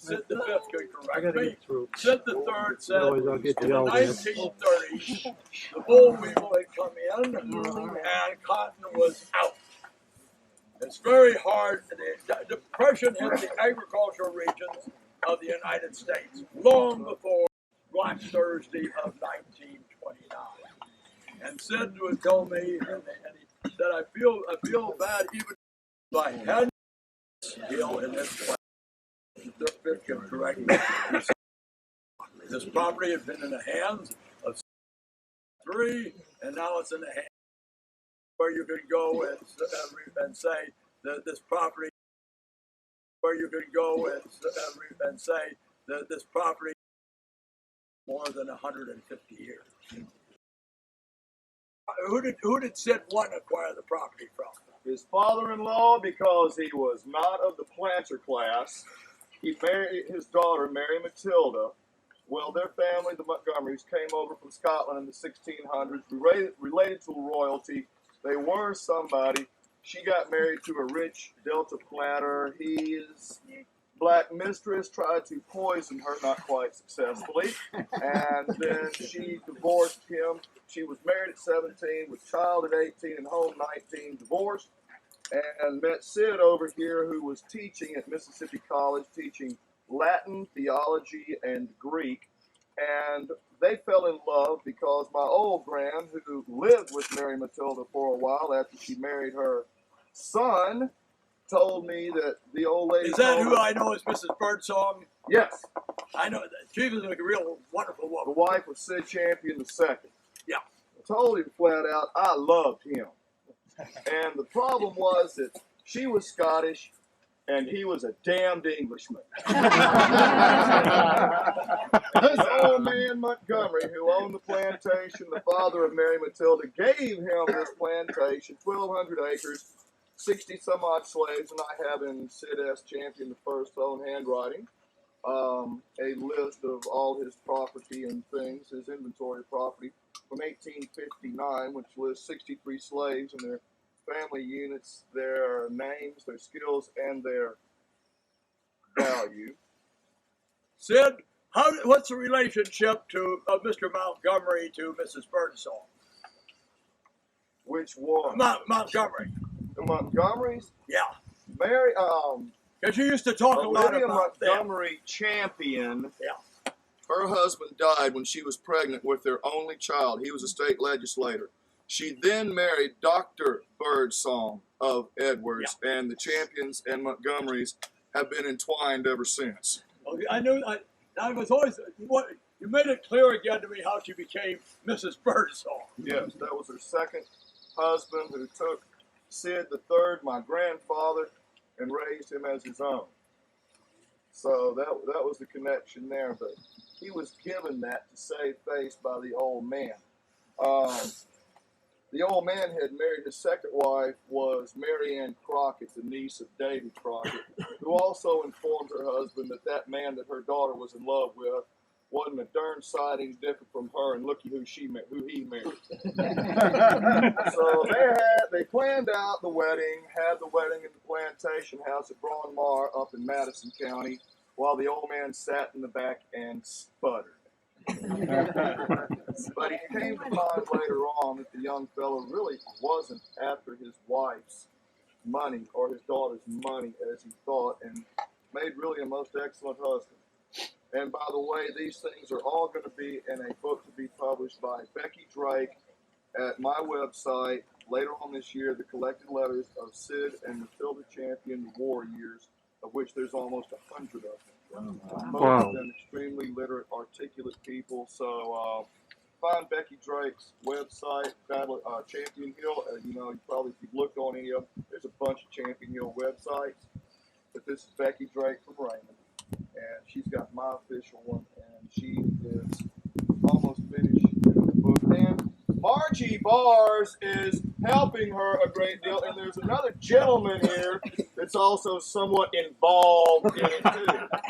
Sid the Fifth could correct me. Sid the Third said in the 1930s, the boll weevil had come in and cotton was out. It's very hard. The Depression hit the agricultural regions of the United States long before Black Thursday of 1929. And Sid would tell me, and he said, I feel bad even if I hadn't skill in this place. The Fifth can correct me. This property had been in the hands of three, and now it's in the hands where you could go and say that this property, where you could go and say that this property more than 150 years. Who did Sid want to acquire the property from? His father-in-law, because he was not of the planter class. He married his daughter, Mary Matilda. Well, their family, the Montgomerys, came over from Scotland in the 1600s, related to royalty. They were somebody. She got married to a rich Delta planter. His black mistress tried to poison her, not quite successfully. And then she divorced him. She was married at 17, with child at 18, and home 19, divorced. And met Sid over here, who was teaching at Mississippi College, teaching Latin, theology, and Greek. And they fell in love because my old gran, who lived with Mary Matilda for a while after she married her son, told me that the old lady... Is that who I know as Mrs. Birdsong? Yes. I know that. She was a real wonderful woman. The wife of Sid Champion II. Yeah. I told him flat out, I loved him. And the problem was that she was Scottish and he was a damned Englishman. This old man Montgomery, who owned the plantation, the father of Mary Matilda, gave him this plantation, 1,200 acres, 60 some odd slaves, and I have in Sid S. Champion I's own handwriting a list of all his property and things, his inventory of property from 1859, which lists 63 slaves and their family units, their names, their skills, and their value. Sid, what's the relationship to Mr. Montgomery to Mrs. Birdsong? Which one? Montgomery. The Montgomerys? Yeah. Mary, because you used to talk a lot Olivia about Montgomery them. Champion. Yeah. Her husband died when she was pregnant with their only child. He was a state legislator. She then married Dr. Birdsong of Edwards, yeah. And the Champions and Montgomerys have been entwined ever since. Okay, I was always, you made it clear again to me how she became Mrs. Birdsong. Yes, that was her second husband who took Sid III, my grandfather, and raised him as his own. So that was the connection there, but he was given that to save face by the old man. The old man had married, his second wife was Mary Ann Crockett, the niece of David Crockett, who also informed her husband that that man that her daughter was in love with wasn't a darn sighting different from her, and looky who he married. So they planned out the wedding, had the wedding in the plantation house at Braun Mar up in Madison County, while the old man sat in the back and sputtered. But he came to find later on that the young fellow really wasn't after his wife's money or his daughter's money as he thought, and made really a most excellent husband. And by the way, these things are all going to be in a book to be published by Becky Drake at my website later on this year, the collected letters of Sid and Matilda Champion, the war years, of which there's almost 100 of them. Most of them extremely literate, articulate people. So find Becky Drake's website, Champion Hill. You probably, if you've looked on any of them, there's a bunch of Champion Hill websites. But this is Becky Drake from Raymond. And she's got my official one, and she is almost finished with the book. And Margie Bars is helping her a great deal, and there's another gentleman here that's also somewhat involved in it too.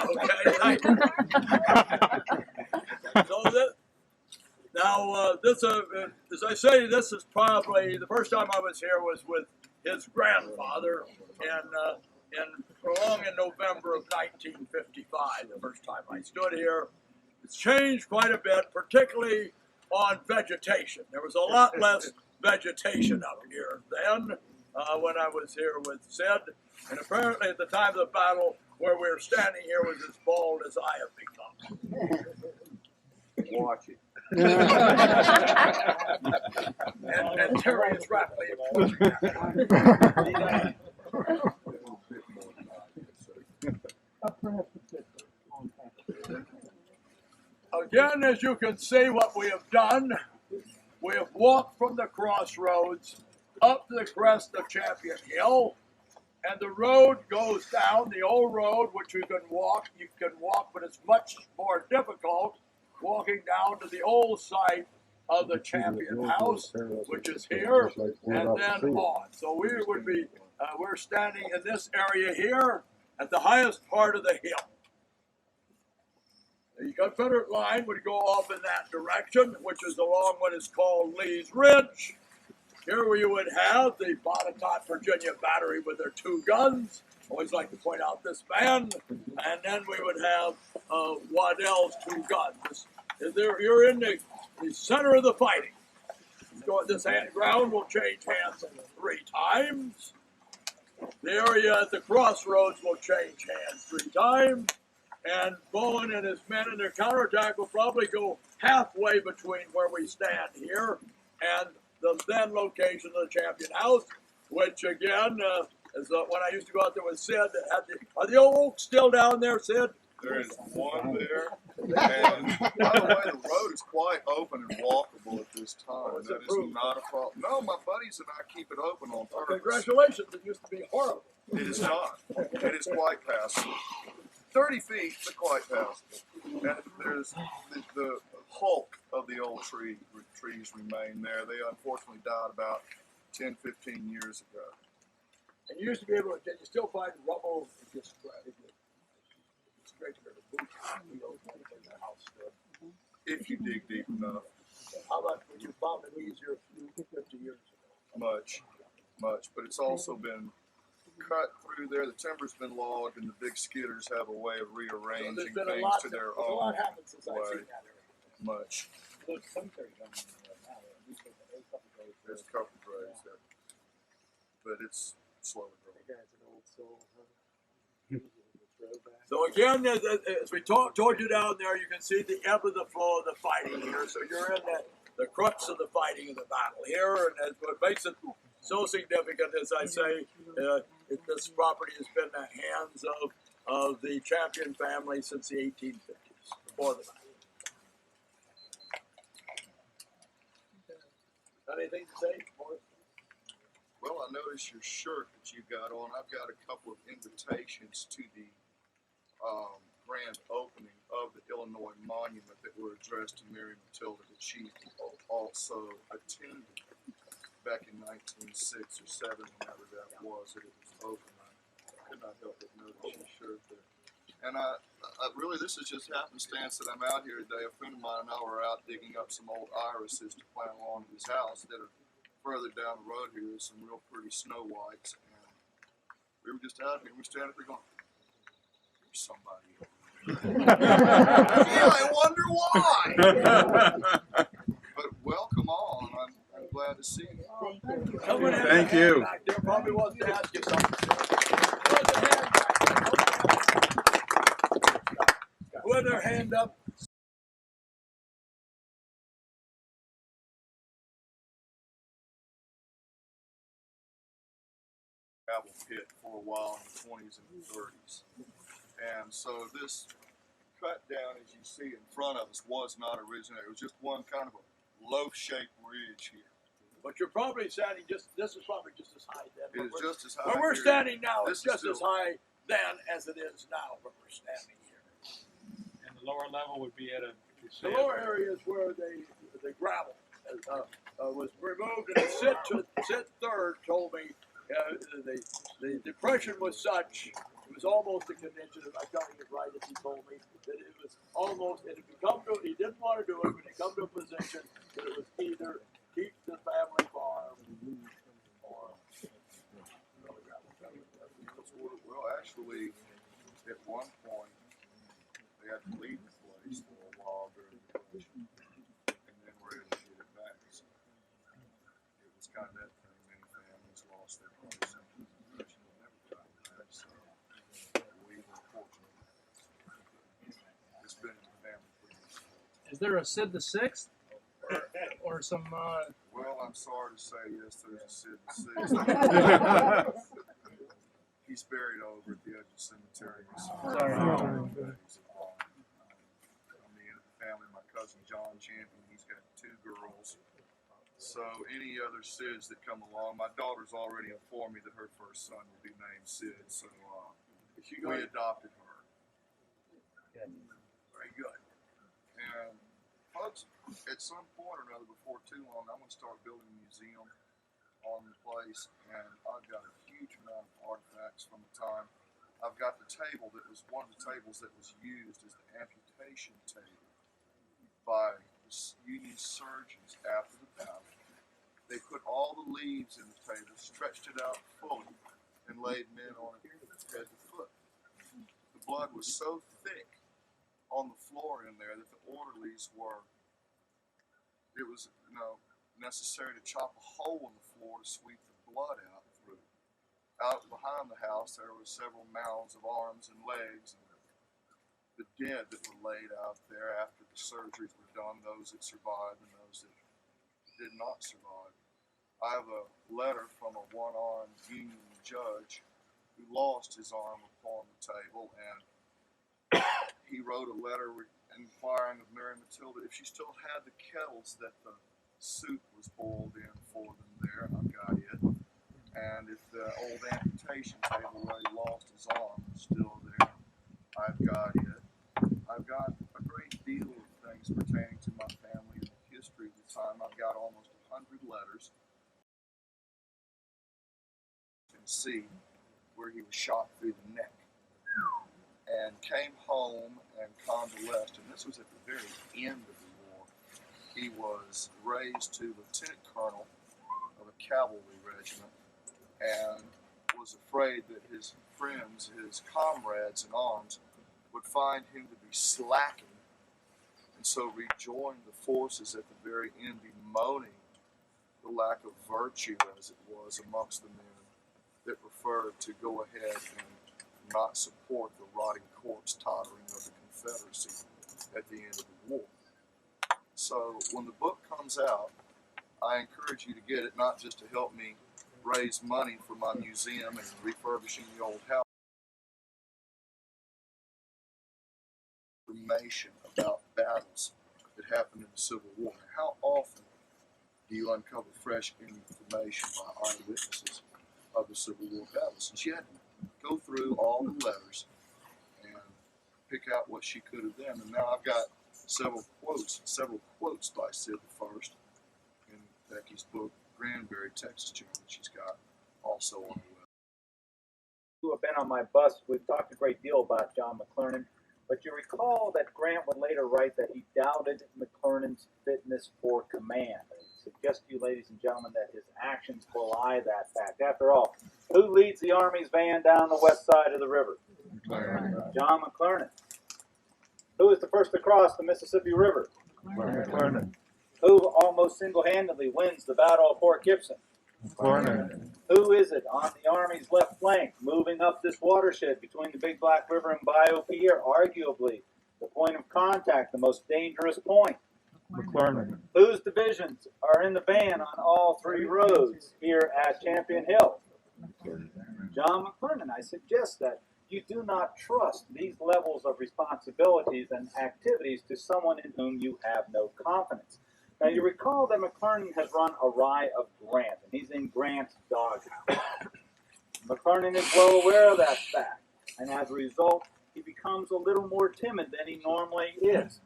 Okay. So this, as I say, this is probably the first time I was here was with his grandfather, and in November of 1955. 65, the first time I stood here. It's changed quite a bit, particularly on vegetation. There was a lot less vegetation up here then when I was here with Sid. And apparently at the time of the battle where we were standing here was as bald as I have become. Watch it. and Terry is rapidly approaching. Again, as you can see, what we have done, we have walked from the crossroads up the crest of Champion Hill, and the road goes down, the old road, which you can walk, but it's much more difficult walking down to the old site of the Champion House, which is here, and then on. So we would be, we're standing in this area here at the highest part of the hill. The Confederate line would go off in that direction, which is along what is called Lee's Ridge. Here we would have the Botetourt, Virginia battery with their 2 guns. Always like to point out this man. And then we would have Waddell's 2 guns. You're in the center of the fighting. This ground will change hands 3 times. The area at the crossroads will change hands 3 times. And Bowen and his men in their counterattack will probably go halfway between where we stand here and the then location of the Champion House, which again is when I used to go out there with Sid. Are the old oaks still down there, Sid? There is one there. And by the way, the road is quite open and walkable at this time. That is not a problem. No, my buddies and I keep it open on purpose. Congratulations. It used to be horrible. It is not. It is quite passable. 30 feet, but quite passable. And there's the hulk of the old trees remain there. They unfortunately died about 10, 15 years ago. And you used to be able to, can you still find rubble? Just straight to the boots in the house still. If you dig deep enough. How much would you found it easier 50 years ago? Much. But it's also been cut through there. The timber's been logged, and the big skidders have a way of rearranging things to their own a lot happened since I've seen that area. Much. There's cemetery down there now. There's a couple of graves there. But it's slowly growing. So again, as we told you down there, you can see the ebb of the flow of the fighting here. So you're in the crux of the fighting of the battle here, and that's what makes it so significant, as I say, this property has been in the hands of the Champion family since the 1850s, before the battle. Anything to say, Morris? Well, I noticed your shirt that you got on. I've got a couple of invitations to the grand opening of the Illinois Monument that were addressed to Mary Matilda that she also attended back in 1906 or 7, whenever that was, that it was open. I could not help but notice your shirt there. And I really, this is just happenstance that I'm out here today. A friend of mine and I were out digging up some old irises to plant along his house that are further down the road here. There's some real pretty snow whites. And we were just out here, and we're standing there going, there's somebody over there. Yeah, I wonder why. But welcome on. I'm glad to see you. Thank you. There probably wants to ask you something. Who had their hand up? Gravel pit for a while in the 20s and the 30s. And so this cut down, as you see in front of us, was not originated. It was just one kind of a loaf-shaped ridge here. But you're probably standing this is probably just as high then. It is just as high. Where we're here. standing now This is just is as high then as it is now where we're standing here. And the lower level would be at a. The lower area is where the gravel was removed, and Sid third told me the depression was such, it was almost a condition, if I'm telling it right, as he told me, that it was almost, and he didn't want to do it, but he come to a position that it was either keep the family farm or Well, actually, at one point, leave the place for a while during the Depression, and then were able to get it back. So it was kind of that thing. Many families lost their place in the Depression and never got it back. So we were fortunate. It's been in the family pretty much. Is there a Sid the Sixth? Or some, Well, I'm sorry to say, yes, there's a Sid the Sixth. He's buried over at the edge of the cemetery. Sorry. On the end of the family, my cousin John Champion, he's got 2 girls. So any other Sids that come along, my daughter's already informed me that her first son will be named Sid, so we adopted her. Very good. And folks, at some point or another, before too long, I'm going to start building a museum on the place, and I've got a huge amount of artifacts from the time. I've got the table that was one of the tables that was used as the amputation table by the Union surgeons after the battle. They put all the leaves in the table, stretched it out fully, and laid men on it head to foot. The blood was so thick on the floor in there that the orderlies were, it was, necessary to chop a hole in the floor to sweep the blood out through. Out behind the house, there were several mounds of arms and legs, and the dead that were laid out there after the surgeries were done, those that survived and those that did not survive. I have a letter from a one-armed Union judge who lost his arm upon the table, and he wrote a letter inquiring of Mary Matilda if she still had the kettles that the soup was boiled in for them there, and I've got it. And if the old amputation table where he lost his arm was still there, I've got it. I've got a great deal of things pertaining to my family and the history of the time. I've got almost 100 letters. You can see where he was shot through the neck and came home and convalesced, and this was at the very end of the war. He was raised to lieutenant colonel of a cavalry regiment and was afraid that his friends, his comrades in arms, would find him to be slacking, and so rejoined the forces at the very end, bemoaning the lack of virtue, as it was, amongst the men that preferred to go ahead and not support the rotting corpse tottering of the Confederacy at the end of the war. So when the book comes out, I encourage you to get it, not just to help me raise money for my museum and refurbishing the old house. Information about battles that happened in the Civil War. How often do you uncover fresh information by eyewitnesses of the Civil War battles? Since you had to go through all the letters and pick out what she could have done. And now I've got several quotes by Sid the First in Becky's book, Granbury, Texas Journal, that she's got also on the web. Who have been on my bus, we've talked a great deal about John McClernand, but you recall that Grant would later write that he doubted McClernand's fitness for command. I suggest to you, ladies and gentlemen, that his actions belie that fact. After all, who leads the Army's van down the west side of the river? McClernand. John McClernand. Who is the first to cross the Mississippi River? McClernand. Who almost single-handedly wins the Battle of Fort Gibson? McClernand. Who is it on the Army's left flank moving up this watershed between the Big Black River and Bayou Pierre, arguably the point of contact, the most dangerous point? McClernand. Whose divisions are in the van on all three roads here at Champion Hill? John McClernand. I suggest that you do not trust these levels of responsibilities and activities to someone in whom you have no confidence. Now, you recall that McClernand has run awry of Grant, and he's in Grant's doghouse. McClernand is well aware of that fact, and as a result, he becomes a little more timid than he normally is.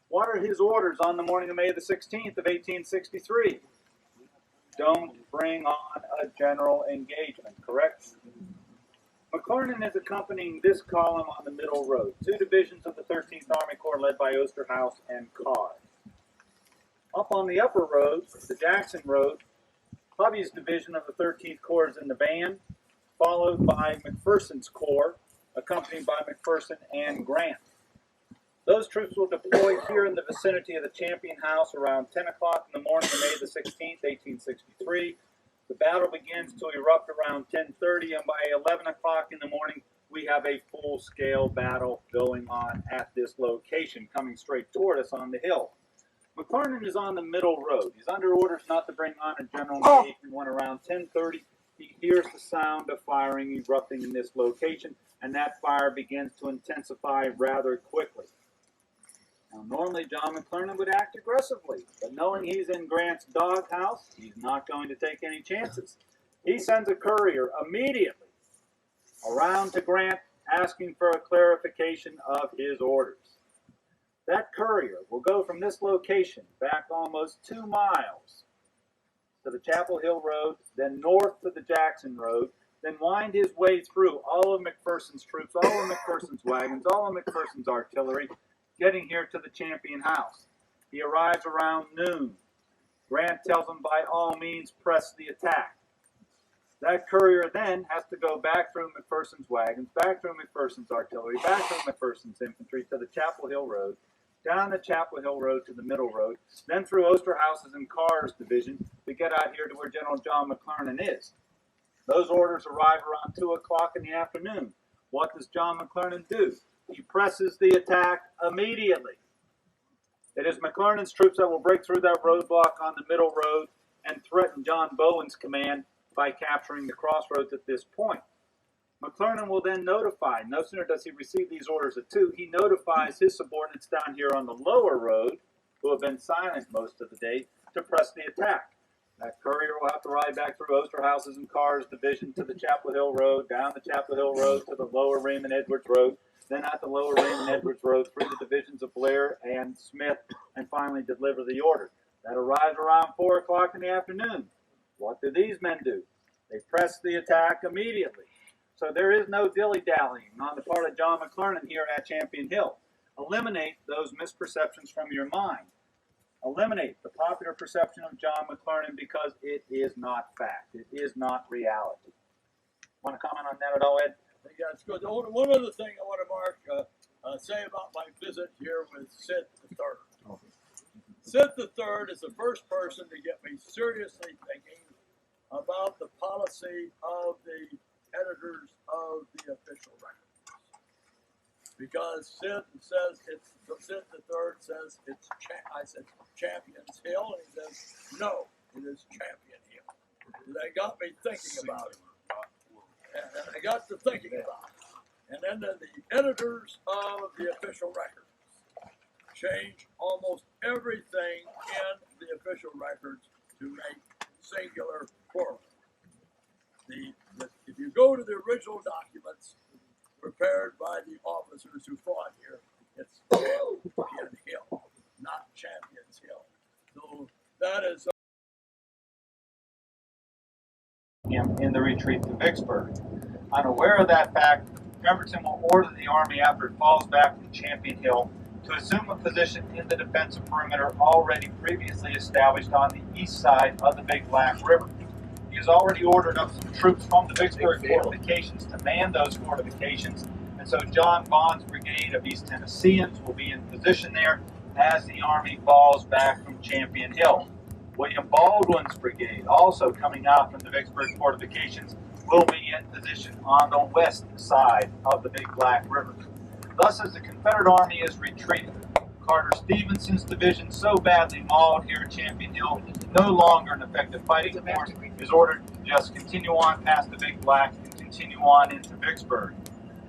What are his orders on the morning of May the 16th of 1863? Don't bring on a general engagement, correct? McClernand is accompanying this column on the middle road, 2 divisions of the 13th Army Corps led by Osterhaus and Carr. Up on the upper road, the Jackson Road, Hovey's division of the 13th Corps is in the van, followed by McPherson's Corps, accompanied by McPherson and Grant. Those troops will deploy here in the vicinity of the Champion House around 10 o'clock in the morning of May the 16th, 1863. The battle begins to erupt around 10:30, and by 11 o'clock in the morning, we have a full-scale battle going on at this location, coming straight toward us on the hill. McClernand is on the middle road. He's under orders not to bring on a general engagement when around 10:30 he hears the sound of firing erupting in this location, and that fire begins to intensify rather quickly. Now, normally John McClernand would act aggressively, but knowing he's in Grant's doghouse, he's not going to take any chances. He sends a courier immediately around to Grant asking for a clarification of his orders. That courier will go from this location back almost 2 miles to the Chapel Hill Road, then north to the Jackson Road, then wind his way through all of McPherson's troops, all of McPherson's wagons, all of McPherson's artillery, getting here to the Champion House. He arrives around noon. Grant tells him by all means press the attack. That courier then has to go back through McPherson's wagons, back through McPherson's artillery, back through McPherson's infantry to the Chapel Hill Road, down the Chapel Hill Road to the Middle Road, then through Osterhaus's and Carr's division to get out here to where General John McClernand is. Those orders arrive around 2 o'clock in the afternoon. What does John McClernand do? He presses the attack immediately. It is McClernand's troops that will break through that roadblock on the Middle Road and threaten John Bowen's command by capturing the crossroads at this point. McClernand will then notify, no sooner does he receive these orders at 2, he notifies his subordinates down here on the lower road, who have been silent most of the day, to press the attack. That courier will have to ride back through Osterhaus's and Carr's division to the Chapel Hill Road, down the Chapel Hill Road to the lower Raymond Edwards Road, then out the lower Raymond Edwards Road through the divisions of Blair and Smith, and finally deliver the order. That arrives around 4 o'clock in the afternoon. What do these men do? They press the attack immediately. So there is no dilly-dallying on the part of John McClernand here at Champion Hill. Eliminate those misperceptions from your mind. Eliminate the popular perception of John McClernand because it is not fact. It is not reality. Want to comment on that at all, Ed? Yeah, it's good. One other thing I want to say about my visit here with Sid III. Sid III is the first person to get me seriously thinking about the policy of the editors of the official records. Because Sid III says it's, I said Champions Hill, and he says, no, it is Champion Hill. That got me thinking about it. And I got to thinking about it. And then the editors of the official records change almost everything in the official records to make singular plural. If you go to the original documents prepared by the officers who fought here, it's Champion Hill, not Champions Hill. So that is in the retreat to Vicksburg. Unaware of that fact, Pemberton will order the army after it falls back from Champion Hill to assume a position in the defensive perimeter already previously established on the east side of the Big Black River. He has already ordered up some troops from the Vicksburg fortifications to man those fortifications, and so John Vaughn's brigade of East Tennesseans will be in position there as the army falls back from Champion Hill. William Baldwin's brigade, also coming out from the Vicksburg fortifications, will be in position on the west side of the Big Black River. Thus, as the Confederate Army is retreating, Carter Stevenson's division, so badly mauled here at Champion Hill, no longer an effective fighting force, is ordered to just continue on past the Big Black and continue on into Vicksburg.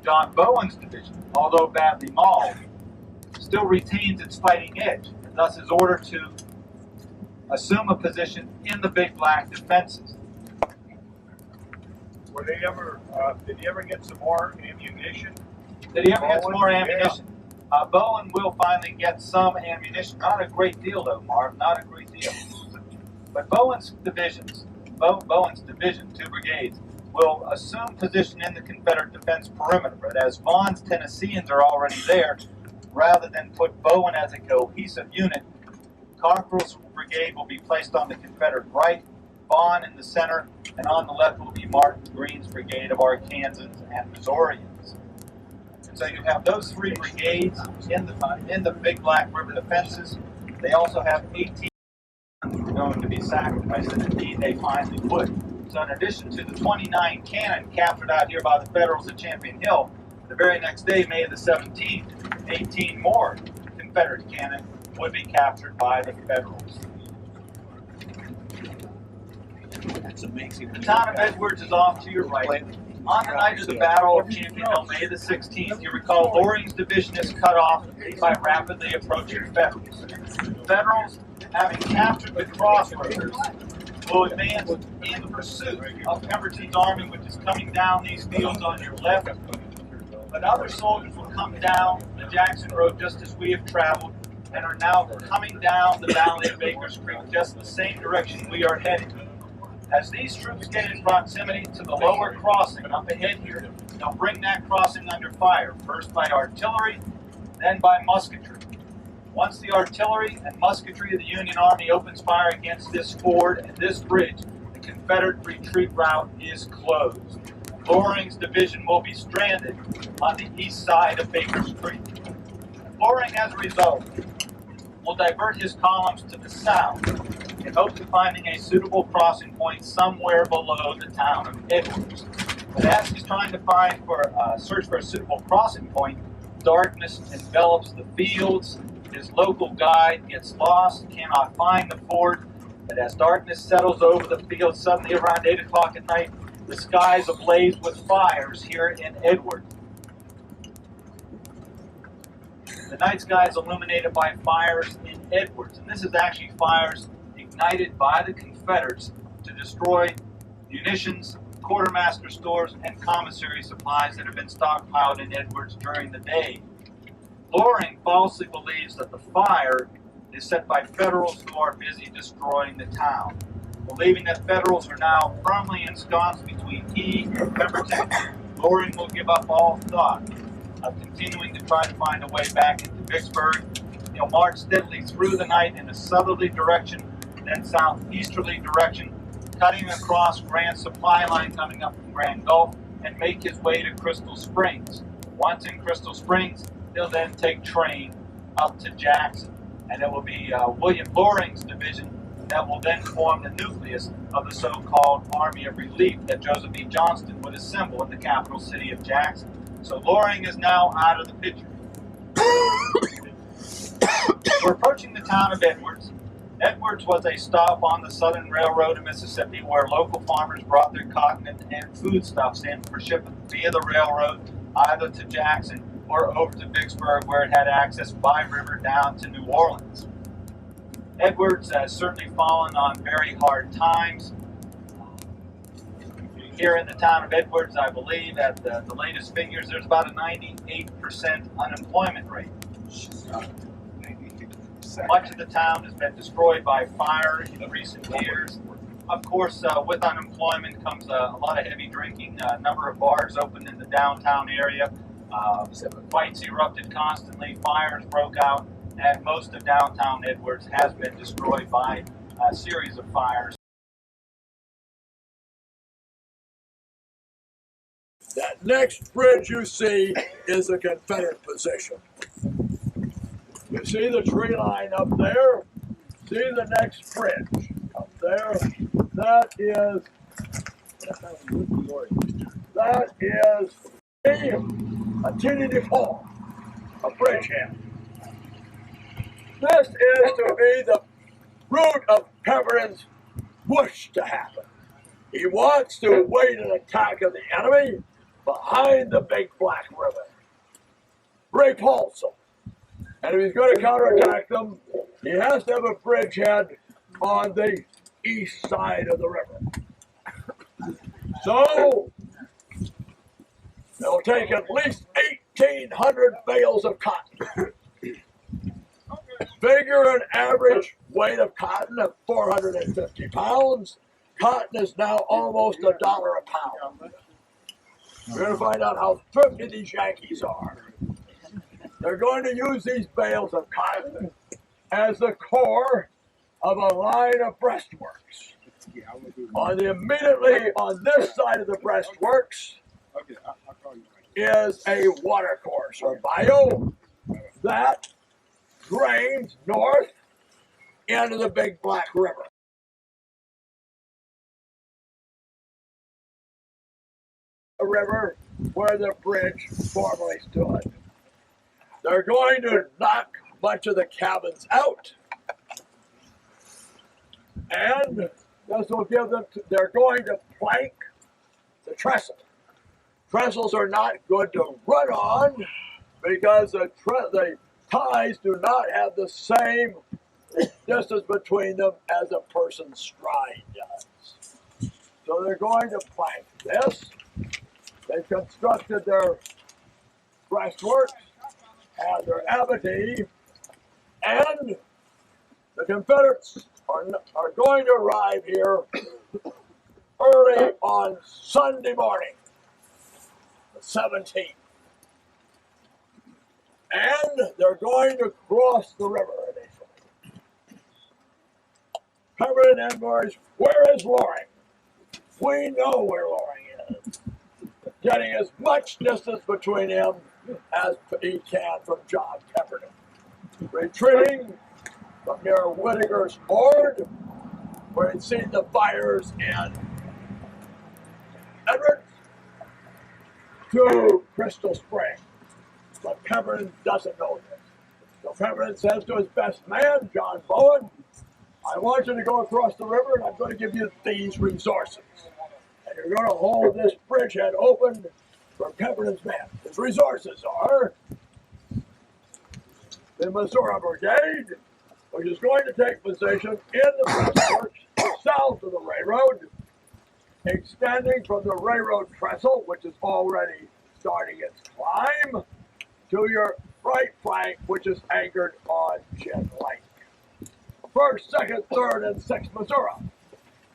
John Bowen's division, although badly mauled, still retains its fighting edge, and thus is ordered to assume a position in the Big Black defenses. Were they ever, did he ever get some more ammunition? Did he ever get some more ammunition? Bowen will finally get some ammunition. Not a great deal, though, Marv. Not a great deal. But Bowen's division, 2 brigades, will assume position in the Confederate defense perimeter. But as Vaughn's Tennesseans are already there, rather than put Bowen as a cohesive unit, Cockrell's brigade will be placed on the Confederate right, Vaughn in the center, and on the left will be Martin Green's brigade of Arkansans and Missourians. So you have those 3 brigades in the Big Black River defenses. They also have 18 going to be sacrificed, and indeed they finally would. So in addition to the 29 cannon captured out here by the Federals at Champion Hill, the very next day, May the 17th, 18 more Confederate cannon would be captured by the Federals. That's amazing. The town of Edwards is off to your right. On the night of the Battle of Champion Hill, May the 16th, you recall Loring's division is cut off by rapidly approaching Federals. Federals, having captured the crossroads, will advance in pursuit of Pemberton's army, which is coming down these fields on your left. But other soldiers will come down the Jackson Road just as we have traveled and are now coming down the valley of Baker's Creek, just the same direction we are heading. As these troops get in proximity to the lower crossing up ahead here, they'll bring that crossing under fire, first by artillery, then by musketry. Once the artillery and musketry of the Union Army opens fire against this ford and this bridge, the Confederate retreat route is closed. Loring's division will be stranded on the east side of Baker's Creek. Loring, as a result, will divert his columns to the south in hopes of finding a suitable crossing point somewhere below the town of Edwards. But as he's trying to search for a suitable crossing point, darkness envelops the fields. His local guide gets lost, cannot find the ford. But as darkness settles over the field, suddenly around 8 o'clock at night, the sky is ablaze with fires here in Edward. The night sky is illuminated by fires in Edwards, and this is actually fires ignited by the Confederates to destroy munitions, quartermaster stores, and commissary supplies that have been stockpiled in Edwards during the day. Loring falsely believes that the fire is set by Federals who are busy destroying the town. Believing that Federals are now firmly ensconced between he and Pemberton, Loring will give up all thought of continuing to try to find a way back into Vicksburg. He'll march steadily through the night in a southerly direction, then southeasterly direction, cutting across Grant's supply line coming up from Grand Gulf, and make his way to Crystal Springs. Once in Crystal Springs, he'll then take train up to Jackson, and it will be William Loring's division that will then form the nucleus of the so-called Army of Relief that Joseph E. Johnston would assemble in the capital city of Jackson. So Loring is now out of the picture. We're approaching the town of Edwards. Edwards was a stop on the Southern Railroad in Mississippi where local farmers brought their cotton and foodstuffs in for shipment via the railroad either to Jackson or over to Vicksburg, where it had access by river down to New Orleans. Edwards has certainly fallen on very hard times. Here in the town of Edwards, I believe at the latest figures, there's about a 98% unemployment rate. Much of the town has been destroyed by fire in recent years. Of course, with unemployment comes a lot of heavy drinking. A number of bars opened in the downtown area. Fights erupted constantly. Fires broke out. And most of downtown Edwards has been destroyed by a series of fires. That next bridge you see is a Confederate position. You see the tree line up there? See the next bridge up there? That is a Tiny Default, a bridgehead. This is to be the root of Pemberton's wish to happen. He wants to wait an attack of the enemy behind the Big Black River, repulse them. And if he's going to counterattack them, he has to have a bridgehead on the east side of the river. So, it'll take at least 1,800 bales of cotton. Figure an average weight of cotton of 450 pounds. Cotton is now almost $1 a pound. We're going to find out how thrifty these Yankees are. They're going to use these bales of cotton as the core of a line of breastworks. Immediately on this side of the breastworks is a watercourse or bayou that drains north into the Big Black River. A river where the bridge formerly stood. They're going to knock a bunch of the cabins out, and this will give them, they're going to plank the trestle. Trestles are not good to run on because the ties do not have the same distance between them as a person's stride does. So they're going to plank this. They've constructed their breastworks, have their abattis, and the Confederates are going to arrive here early on Sunday morning, the 17th. And they're going to cross the river initially. Pemberton and Murray's, where is Loring? We know where Loring is. Getting as much distance between him as he can from John Pemberton. Retreating from near Whittaker's Ford, where he'd seen the fires in Edwards, to Crystal Springs. But Pemberton doesn't know this. So Pemberton says to his best man, John Bowen, I want you to go across the river and I'm going to give you these resources. And you're going to hold this bridgehead open for Pemberton's men. His resources are the Missouri Brigade, which is going to take position in the breastworks south of the railroad, extending from the railroad trestle, which is already starting its climb, to your right flank, which is anchored on Chin Lake. 1st, 2nd, 3rd, and 6th Missouri.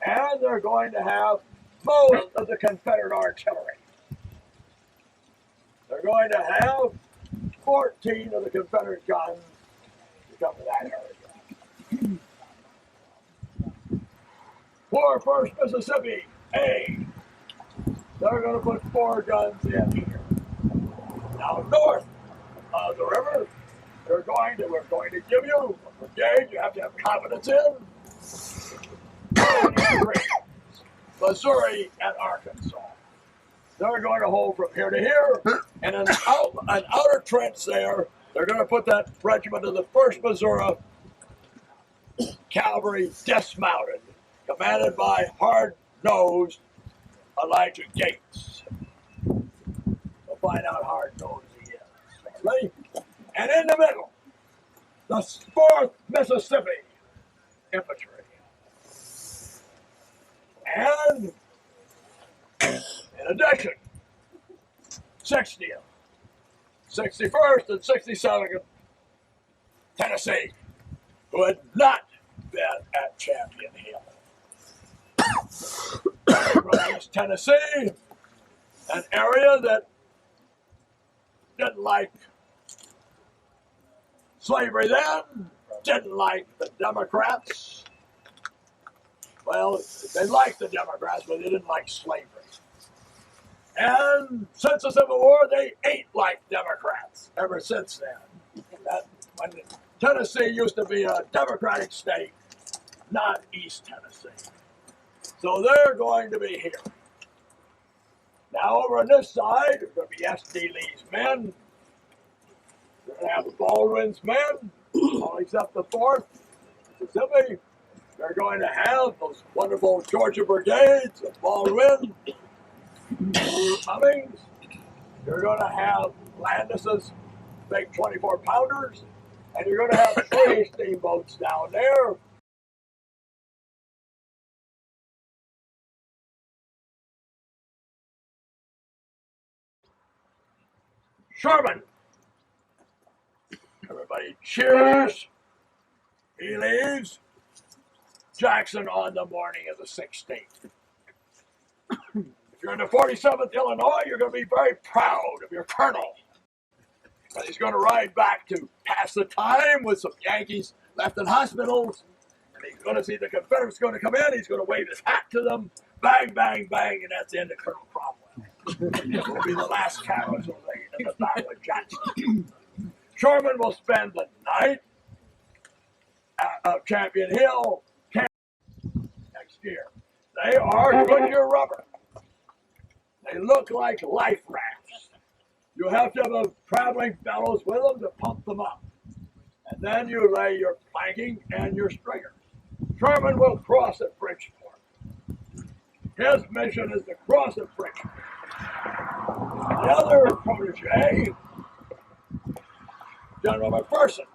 And they're going to have most of the Confederate artillery. They're going to have 14 of the Confederate guns to come to that area. For 1st Mississippi, A, they're going to put 4 guns in here. Now north of the river, we're going to give you a brigade you have to have confidence in. Missouri and Arkansas. They're going to hold from here to here, and an outer trench there. They're going to put that regiment of the 1st Missouri Cavalry dismounted, commanded by hard-nosed Elijah Gates. We'll find out hard-nosed he is. Ready? And in the middle, the 4th Mississippi Infantry. And in addition, 60th, 61st, and 62nd Tennessee, who had not been at Champion Hill. From East Tennessee, an area that didn't like slavery then, didn't like the Democrats. Well, they liked the Democrats, but they didn't like slavery. And since the Civil War, they ate like Democrats ever since then. When Tennessee used to be a Democratic state, not East Tennessee. So they're going to be here. Now over on this side, there's going to be S.D. Lee's men. We're going to have Baldwin's men, all except the 4th Mississippi. They're going to have those wonderful Georgia brigades of Baldwin, Cummings. You're going to have Landis's big 24-pounders, and you're going to have 3 steamboats down there. Sherman. Everybody cheers. He leaves. Jackson on the morning of the 16th. If you're in the 47th Illinois, you're going to be very proud of your colonel. But he's going to ride back to pass the time with some Yankees left in hospitals. And he's going to see the Confederates going to come in. He's going to wave his hat to them. Bang, bang, bang. And that's the end of Colonel Cromwell. It will be the last casualty in the Battle of Jackson. Sherman will spend the night at Champion Hill next year. They are Goodyear rubber. They look like life rafts. You have to have a traveling bellows with them to pump them up. And then you lay your planking and your stringers. Sherman will cross at Bridgeport. His mission is to cross at Bridgeport. The other protege, General McPherson,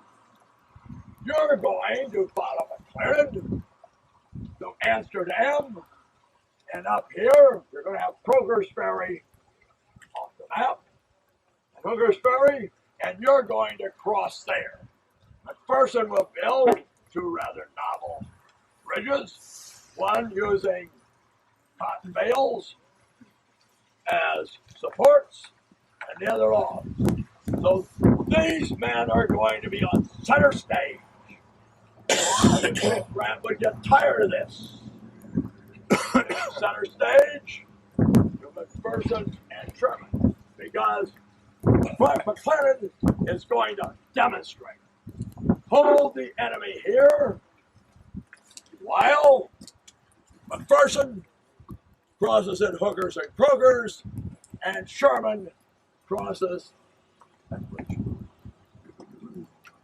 you're going to follow McClellan to Amsterdam, and up here, you're going to have Kroger's Ferry off the map. Kroger's Ferry, and you're going to cross there. McPherson will build two rather novel bridges, one using cotton bales as supports, and the other logs. So these men are going to be on center stage. Grant would get tired of this. Center stage, to McPherson and Sherman, because McClellan is going to demonstrate. Hold the enemy here while McPherson crosses at Hooker's and Kroger's, and Sherman crosses at Richmond.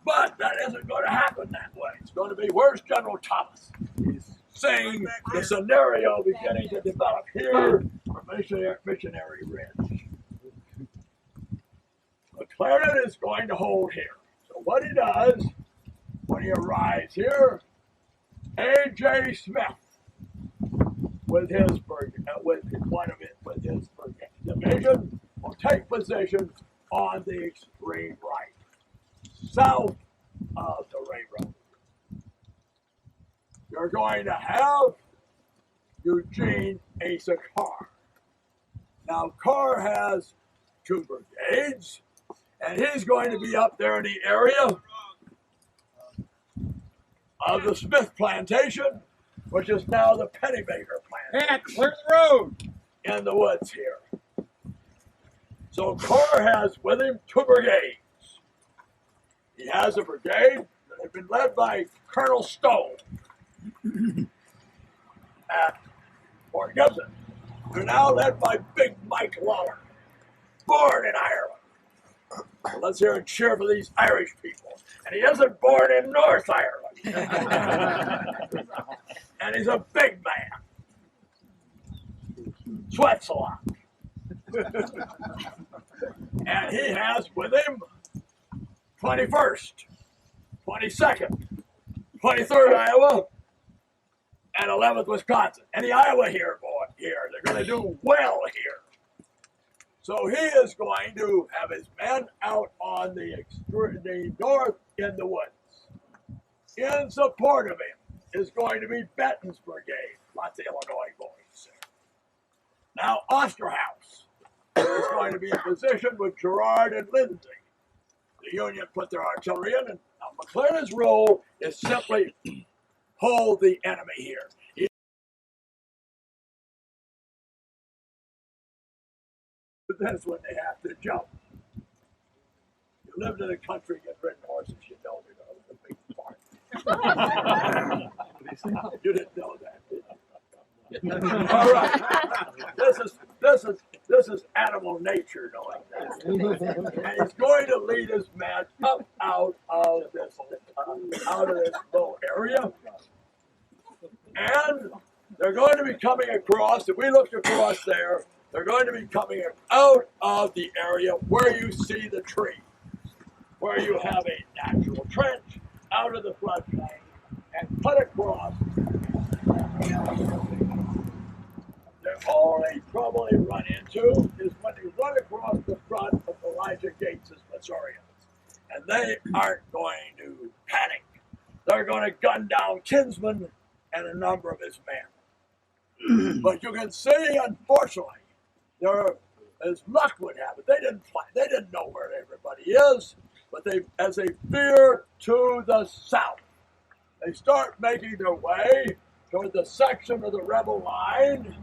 But that isn't going to happen that way. It's going to be, where's General Thomas? He's seeing the scenario beginning to develop here for Missionary Ridge. McClellan is going to hold here. So what he does, when he arrives here, A.J. Smith, with his division, will take position on the extreme right, south of the railroad. You're going to have Eugene Asa Carr. Now, Carr has two brigades, and he's going to be up there in the area of the Smith Plantation, which is now the Pennybaker Plantation. Pat, clear the road. In the woods here. So Carr has with him two brigades. He has a brigade that had been led by Colonel Stowe at Fort Gibson. They're now led by Big Mike Lawler, born in Ireland. So let's hear a cheer for these Irish people. And he isn't born in North Ireland. And he's a big man. Sweats a lot. And he has with him 21st, 22nd, 23rd Iowa, and 11th Wisconsin. And the Iowa here, boy, here. They're going to do well here. So he is going to have his men out on the north in the woods. In support of him is going to be Benton's brigade. Lots of Illinois boys. Now, Osterhaus is going to be in position with Girard and Lindsay. The Union put their artillery in, and now McClellan's role is simply hold the enemy here. That's when they have to jump. You lived in the country, get ridden horses, you know the big part. You didn't know that, did you? All right. This is animal nature knowing that. And he's going to lead his men up out of this low area. And they're going to be coming across, if we look across there, they're going to be coming out of the area where you see the tree, where you have a natural trench out of the floodplain and cut across. The only trouble they run into is when they run across the front of Elijah Gates' Missourians. And they aren't going to panic. They're going to gun down Kinsman and a number of his men. But you can see, unfortunately, as luck would have it, they didn't know where everybody is, but as they veer to the south, they start making their way toward the section of the rebel line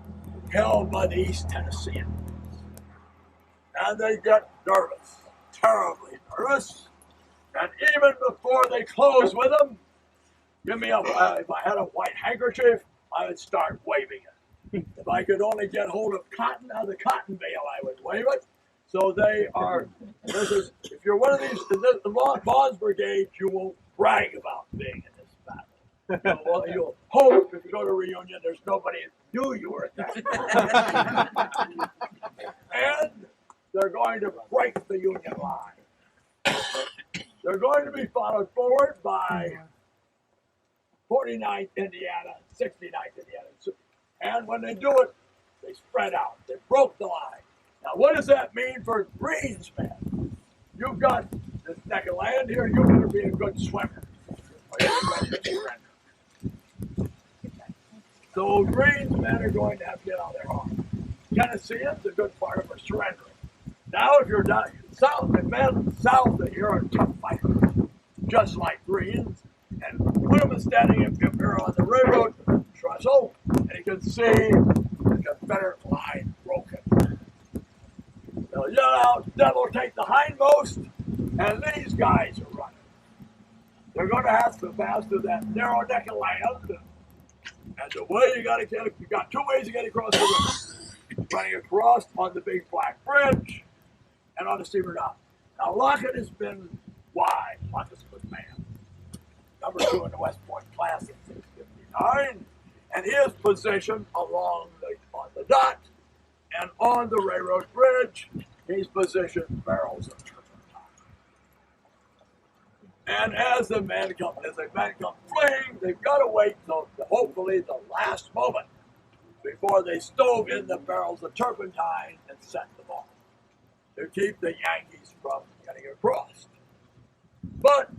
held by the East Tennesseans. and they get nervous, terribly nervous. And even before they close with them, if I had a white handkerchief, I would start waving it. If I could only get hold of cotton out of the cotton bale, I would wave it. So they are, if you're one of these, the Bonds Brigade, you won't brag about being in this battle. You'll hope if you go to a reunion, there's nobody who knew you were at that. And they're going to break the Union line. They're going to be followed forward by 49th Indiana, 69th Indiana. And when they do it, they spread out. They broke the line. Now, what does that mean for Green's men? You've got this neck of land here. You better be a good swimmer. So Green's men are going to have to get on their arms. Tennesseans, a good part of them are surrendering. Now, if you're down south, the men south of here are tough fighters, just like Green's. And one of them is standing up here on the railroad trestle, and you can see the Confederate line broken. They'll yell out, "Devil take the hindmost," and these guys are running. They're going to have to pass through that narrow neck of land. And the way you got two ways to get across the river. Running across on the Big Black Bridge and on the steamer down. Now, Lockett has been wide. Lockett's a good man. Number 2 in the West Point class in 659. And his position on the dot and on the railroad bridge, he's positioned barrels of turpentine. And as the men come fleeing, they've got to wait till hopefully the last moment before they stove in the barrels of turpentine and set them off to keep the Yankees from getting across. But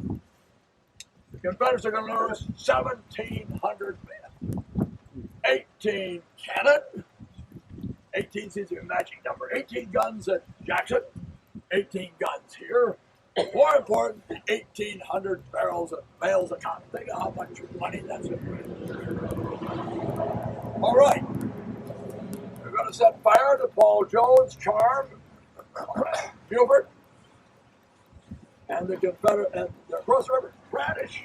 the Confederates are going to lose 1,700 men, 18 cannon, 18 seems to be a matching number, 18 guns at Jackson, 18 guns here. More important, 1,800 bales of cotton. Think of how much money that's going to bring. All right. We're going to set fire to Paul Jones, Charm, Hubert, and the Confederate, and across the river, Bradish.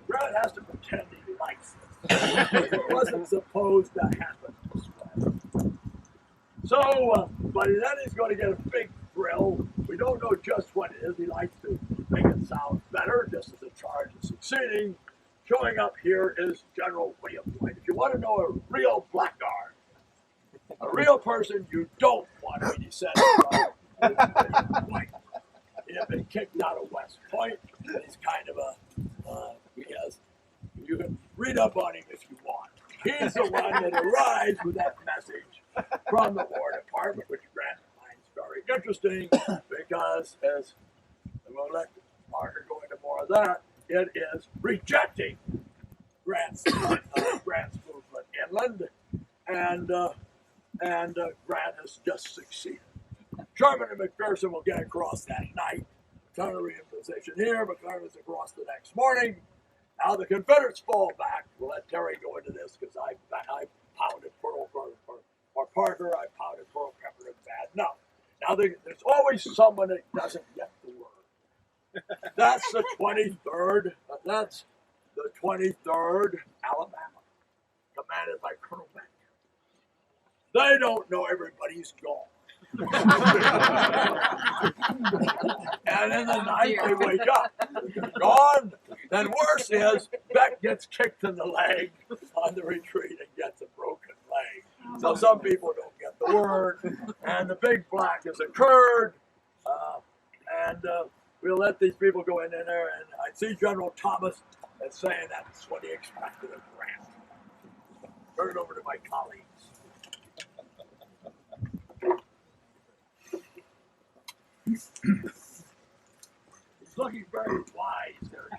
Brad has to pretend he likes this. It wasn't supposed to happen this way. So, but then he's going to get a big thrill. We don't know just what it is. He likes to make it sound better, just as a charge is succeeding. Showing up here is General William White. If you want to know a real blackguard, a real person you don't want to be descended from, is White. He had been kicked out of West Point. He's kind of you can read up on him if you want. He's the one that arrives with that message from the War Department, which Grant finds very interesting because, as we'll let Parker go into more of that, it is rejecting Grant's movement inland, and Grant has just succeeded. Sherman and McPherson will get across that night. McClernand in position here. McClernand's across the next morning. Now the Confederates fall back. We'll let Terry go into this because I pounded Pearl or Parker. I pounded Pearl Pepper and bad. No. Now there's always someone that doesn't get the word. That's the 23rd. That's the 23rd Alabama, commanded by Colonel Beck. They don't know everybody's gone. And in the night they wake up. They're gone. Then worse is Beck gets kicked in the leg on the retreat and gets a broken leg. So some people don't get the word. And the big black has occurred. And we'll let these people go in there. And I see General Thomas as saying that's what he expected of Grant. Turn it over to my colleagues. He's looking very wise there,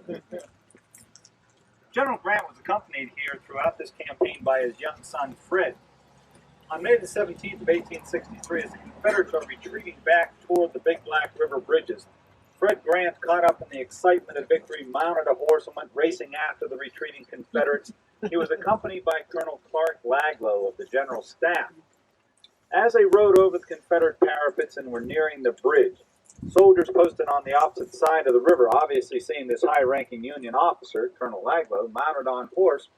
General. General Grant was accompanied here throughout this campaign by his young son, Fred. On May the 17th of 1863, as the Confederates are retreating back toward the Big Black River bridges, Fred Grant, caught up in the excitement of victory, mounted a horse and went racing after the retreating Confederates. He was accompanied by Colonel Clark Laglow of the General Staff. As they rode over the Confederate parapets and were nearing the bridge, soldiers posted on the opposite side of the river, obviously seeing this high-ranking Union officer, Colonel Laglow, mounted on horse,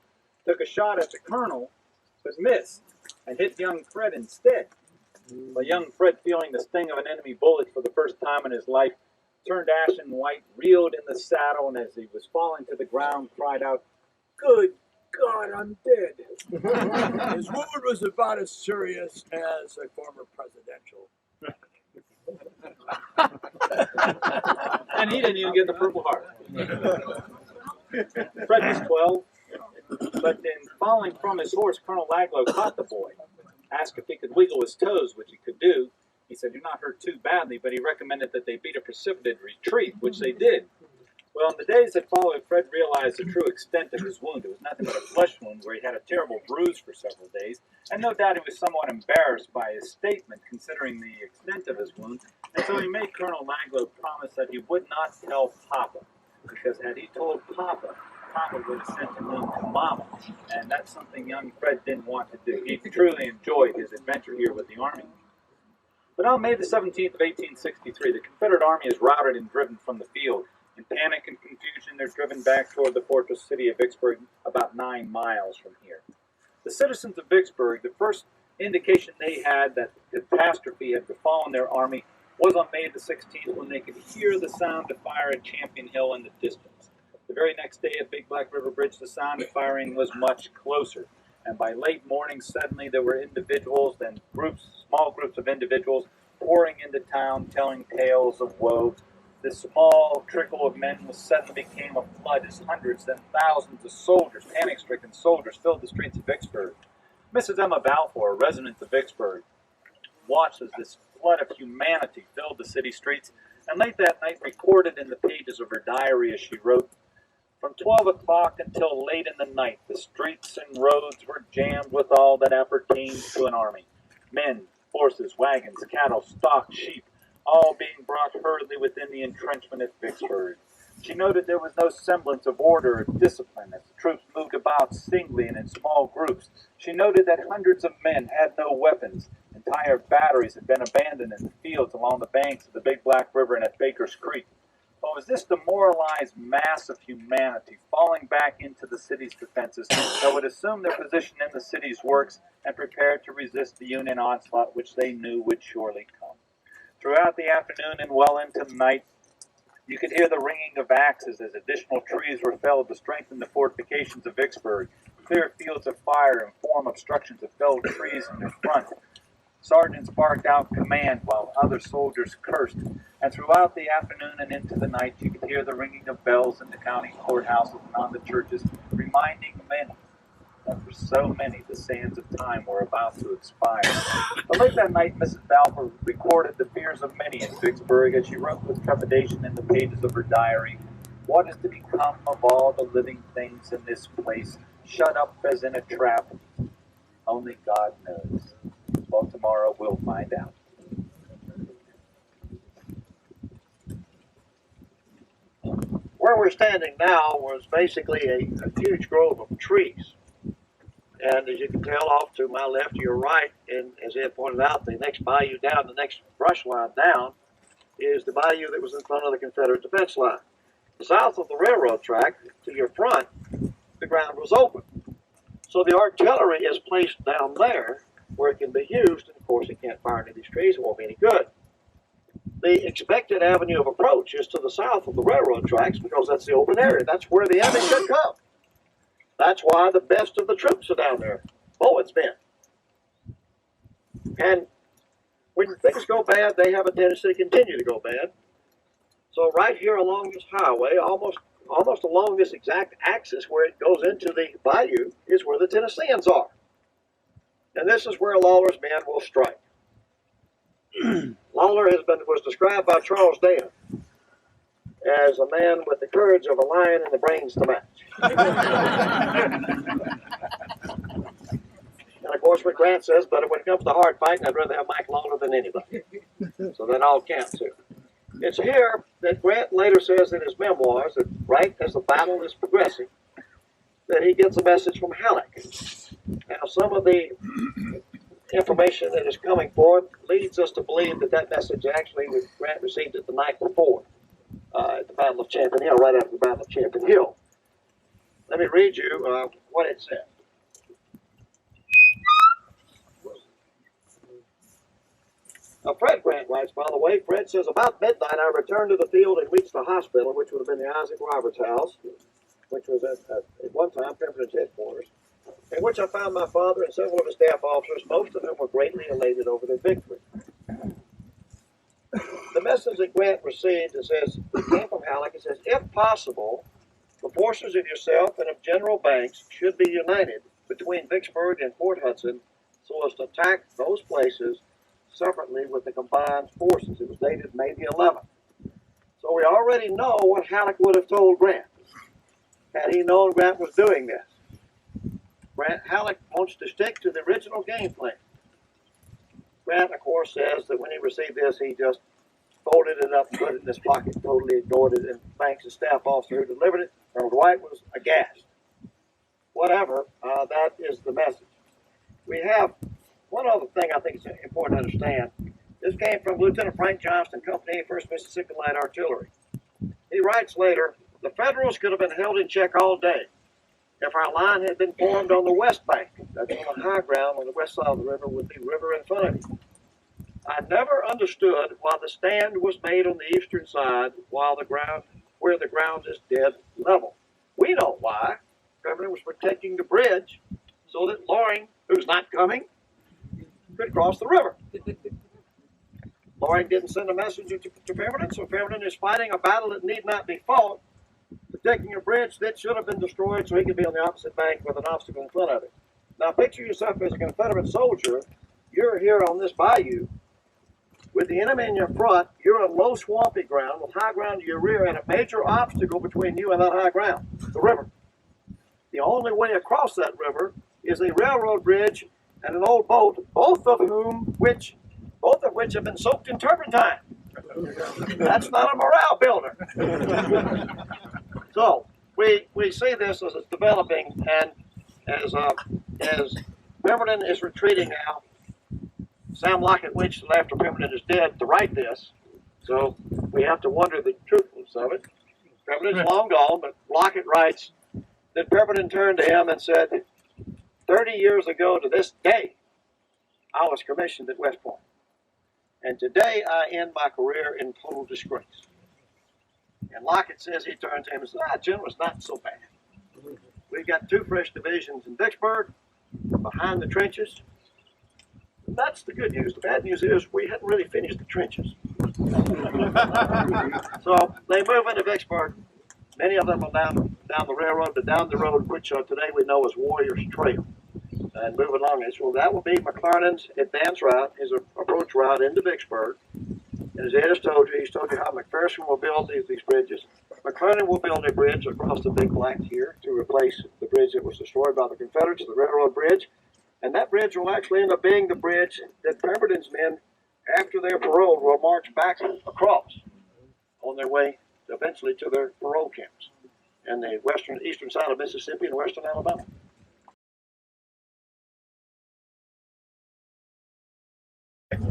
took a shot at the colonel, but missed, and hit young Fred instead. But young Fred, feeling the sting of an enemy bullet for the first time in his life, turned ashen white, reeled in the saddle, and as he was falling to the ground, cried out, "Good God, I'm dead." His wound was about as serious as a former presidential. And he didn't even get the Purple Heart. Fred was 12, but in falling from his horse, Colonel Laglow caught the boy, asked if he could wiggle his toes, which he could do. He said, "You're not hurt too badly," but he recommended that they beat a precipitate retreat, which they did. Well, in the days that followed, Fred realized the true extent of his wound. It was nothing but a flesh wound where he had a terrible bruise for several days, and no doubt he was somewhat embarrassed by his statement, considering the extent of his wound, and so he made Colonel Laglow promise that he would not tell Papa, because had he told Papa, Papa would have sent him home to Mama, and that's something young Fred didn't want to do. He truly enjoyed his adventure here with the Army. But on May the 17th of 1863, the Confederate Army is routed and driven from the field. In panic and confusion, they're driven back toward the fortress city of Vicksburg, about 9 miles from here. The citizens of Vicksburg, the first indication they had that catastrophe had befallen their army was on May the 16th, when they could hear the sound of fire at Champion Hill in the distance. The very next day at Big Black River Bridge, the sound of firing was much closer. And by late morning, suddenly there were individuals and small groups of individuals pouring into town, telling tales of woe. This small trickle of men suddenly became a flood as hundreds and thousands of soldiers, panic-stricken soldiers, filled the streets of Vicksburg. Mrs. Emma Balfour, a resident of Vicksburg, watched as this flood of humanity filled the city streets, and late that night recorded in the pages of her diary as she wrote, "From 12 o'clock until late in the night, the streets and roads were jammed with all that appertains to an army. Men, horses, wagons, cattle, stock, sheep, all being brought hurriedly within the entrenchment at Vicksburg." She noted there was no semblance of order or discipline as the troops moved about singly and in small groups. She noted that hundreds of men had no weapons. Entire batteries had been abandoned in the fields along the banks of the Big Black River and at Baker's Creek. But was this demoralized mass of humanity falling back into the city's defenses that would assume their position in the city's works and prepare to resist the Union onslaught which they knew would surely come? Throughout the afternoon and well into the night, you could hear the ringing of axes as additional trees were felled to strengthen the fortifications of Vicksburg. Clear fields of fire and form obstructions of felled trees in their front. Sergeants barked out command while other soldiers cursed, and throughout the afternoon and into the night you could hear the ringing of bells in the county courthouses and on the churches, reminding many that for so many the sands of time were about to expire. But late that night, Mrs. Balfour recorded the fears of many in Vicksburg as she wrote with trepidation in the pages of her diary, "What is to become of all the living things in this place, shut up as in a trap? Only God knows. Well, tomorrow we'll find out." Where we're standing now was basically a huge grove of trees. And as you can tell off to my left, to your right, and as Ed pointed out, the next bayou down, the next brush line down, is the bayou that was in front of the Confederate defense line. South of the railroad track, to your front, the ground was open. So the artillery is placed down there where it can be used, and of course it can't fire into these trees, it won't be any good. The expected avenue of approach is to the south of the railroad tracks because that's the open area. That's where the enemy should come. That's why the best of the troops are down there. Bowen's men. And when things go bad, they have a tendency to continue to go bad. So right here along this highway, almost along this exact axis where it goes into the bayou, is where the Tennesseans are. And this is where Lawler's men will strike. Lawler was described by Charles Dana as a man with the courage of a lion and the brains to match. And of course, what Grant says, but when it comes to hard fighting, I'd rather have Mike Lawler than anybody. So that all counts too. It's here that Grant later says in his memoirs that right as the battle is progressing, that he gets a message from Halleck. Now, some of the information that is coming forth leads us to believe that that message actually Grant received it the night before at the Battle of Champion Hill, right after the Battle of Champion Hill. Let me read you what it said. Fred Grant writes, by the way, Fred says, about midnight I returned to the field and reached the hospital, which would have been the Isaac Roberts house, which was at one time Pemberton's headquarters, in which I found my father and several of his staff officers, most of whom were greatly elated over their victory. The message that Grant received, it says, it came from Halleck. It says, if possible, the forces of yourself and of General Banks should be united between Vicksburg and Fort Hudson so as to attack those places separately with the combined forces. It was dated May the 11th. So we already know what Halleck would have told Grant had he known Grant was doing this. Halleck wants to stick to the original game plan. Grant, of course, says that when he received this, he just folded it up and put it in his pocket, totally ignored it, and Banks' staff officer who delivered it, Colonel Dwight, was aghast. Whatever, that is the message. We have one other thing I think is important to understand. This came from Lieutenant Frank Johnston, Company 1st Mississippi Light Artillery. He writes later, the Federals could have been held in check all day if our line had been formed on the west bank. That's on the high ground on the west side of the river with the river in front of you. I never understood why the stand was made on the eastern side where the ground is dead level. We know why. Pemberton was protecting the bridge so that Loring, who's not coming, could cross the river. Loring didn't send a message to Pemberton, so Pemberton is fighting a battle that need not be fought, protecting a bridge that should have been destroyed so he could be on the opposite bank with an obstacle in front of it. Now picture yourself as a Confederate soldier. You're here on this bayou with the enemy in your front. You're on low swampy ground with high ground to your rear and a major obstacle between you and that high ground, the river. The only way across that river is a railroad bridge and an old boat, both of which have been soaked in turpentine. That's not a morale builder. So we see this as it's developing, and as Pemberton is retreating now, Sam Lockett waits till after Pemberton is dead to write this. So we have to wonder the truthfulness of it. Pemberton's long gone, but Lockett writes that Pemberton turned to him and said, 30 years ago to this day, I was commissioned at West Point. And today I end my career in total disgrace. And Lockett says he turned to him and said, General, it's not so bad. We've got 2 fresh divisions in Vicksburg, behind the trenches. And that's the good news. The bad news is we hadn't really finished the trenches. So they move into Vicksburg. Many of them are down the railroad, but down the road, which today we know as Warrior's Trail. And moving along this, well, that will be McClernand's advance route, his approach route into Vicksburg. And as Ed has told you, he's told you how McPherson will build these bridges. McClernand will build a bridge across the Big Black here to replace the bridge that was destroyed by the Confederates, the Railroad Bridge. And that bridge will actually end up being the bridge that Pemberton's men, after their parole, will march back across on their way eventually to their parole camps in the eastern side of Mississippi and western Alabama.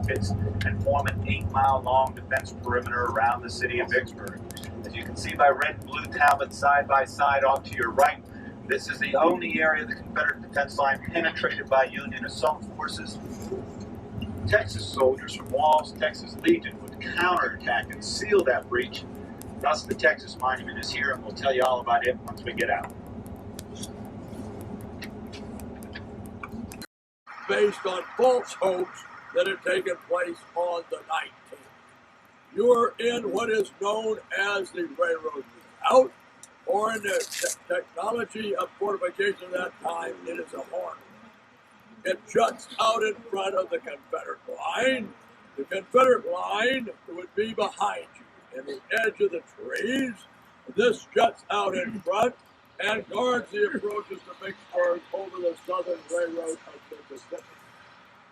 And form an 8-mile-long defense perimeter around the city of Vicksburg. As you can see by red and blue tablets side by side off to your right, this is the only area of the Confederate defense line penetrated by Union assault forces. Texas soldiers from Wall's Texas Legion would counterattack and seal that breach. Thus, the Texas Monument is here, and we'll tell you all about it once we get out. Based on false hopes that had taken place on the 19th. You are in what is known as the railroad out, or in the technology of fortification at that time, it is a horn. It juts out in front of the Confederate line. The Confederate line would be behind you in the edge of the trees. This juts out in front and guards the approaches to Vicksburg over the Southern Railroad of the Pacific.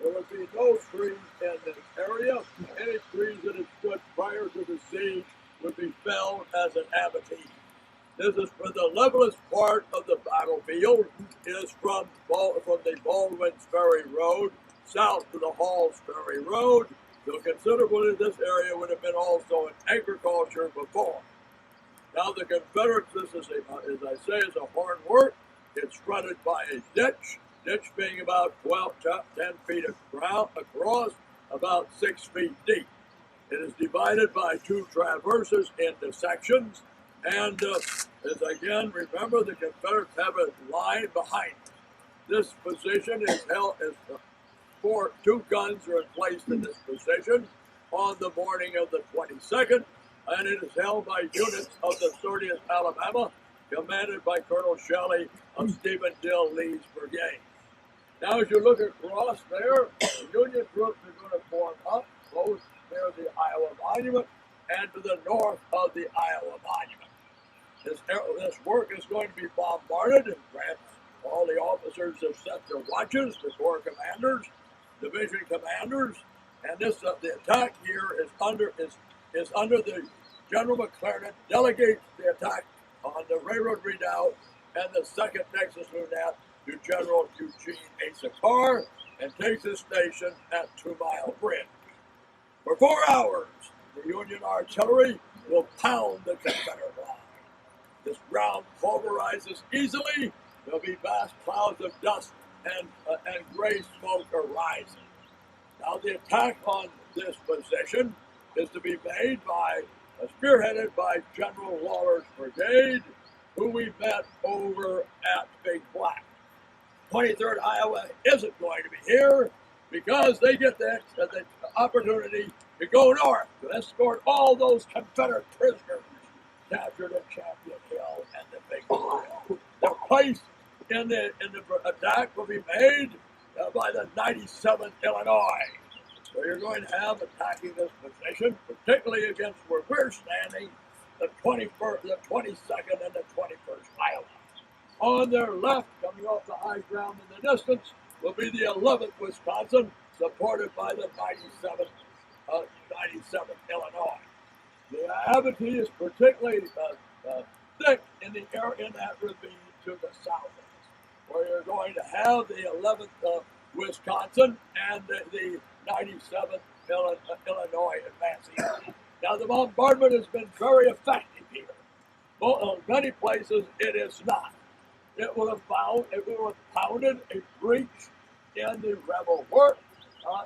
There would be no trees in this area. Any trees that had stood prior to the siege would be felled as an abattis. This is for the levelest part of the battlefield. It is from the Baldwin's Ferry Road south to the Halls Ferry Road. So considerably this area would have been also in agriculture before. Now the Confederates, this is as I say, is a hard work. It's fronted by a ditch being about 10 feet across, about 6 feet deep. It is divided by 2 traverses into sections, and as again, remember the Confederates have a line behind it. This position is held as 2 guns are placed in this position on the morning of the 22nd, and it is held by units of the 30th Alabama, commanded by Colonel Shelley of Stephen Dill Lee's brigade. Now, as you look across there, the Union troops are going to form up close near the Iowa Monument and to the north of the Iowa Monument. This work is going to be bombarded, and all the officers have set their watches, the corps commanders, division commanders, and the attack here is under the General McClernand delegates the attack on the railroad redoubt and the 2nd Texas Lieutenant to General Eugene Asa Carr and takes his station at 2 Mile Bridge. For 4 hours, the Union artillery will pound the Confederate line. This ground pulverizes easily. There'll be vast clouds of dust and gray smoke arising. Now the attack on this position is to be made spearheaded by General Waller's brigade, who we met over at Big Black. 23rd Iowa isn't going to be here because they get the opportunity to go north to escort all those Confederate prisoners captured at Champion Hill and the Big Black. Their place in the attack will be made by the 97th Illinois. So you're going to have attacking this position, particularly against where we're standing, the 22nd and the 21st Iowa. On their left, coming off the high ground in the distance, will be the 11th Wisconsin, supported by the 97th Illinois. The amity is particularly thick in that ravine to the south, where you're going to have the 11th Wisconsin and the 97th Illinois advancing. Now the bombardment has been very effective here. In many places it is not. It will have pounded a breach in the rebel work,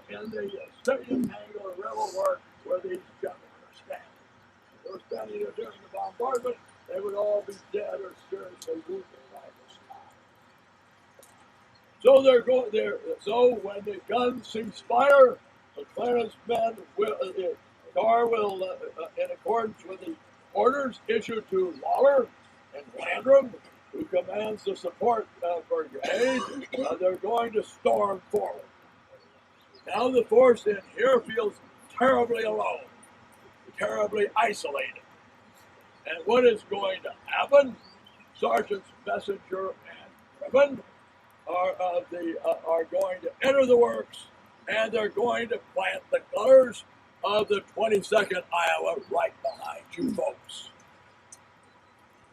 in the stadium angle of rebel work where these gentlemen are standing. If they were standing there during the bombardment, they would all be dead or seriously wounded by this time. So they're going there. So when the guns cease fire, McClernand's men Carr will, in accordance with the orders issued to Waller and Landrum, who commands the support brigade, they're going to storm forward. Now the force in here feels terribly alone, terribly isolated. And what is going to happen? Sergeants Messenger and Griffin are going to enter the works, and they're going to plant the colors of the 22nd Iowa right behind you folks.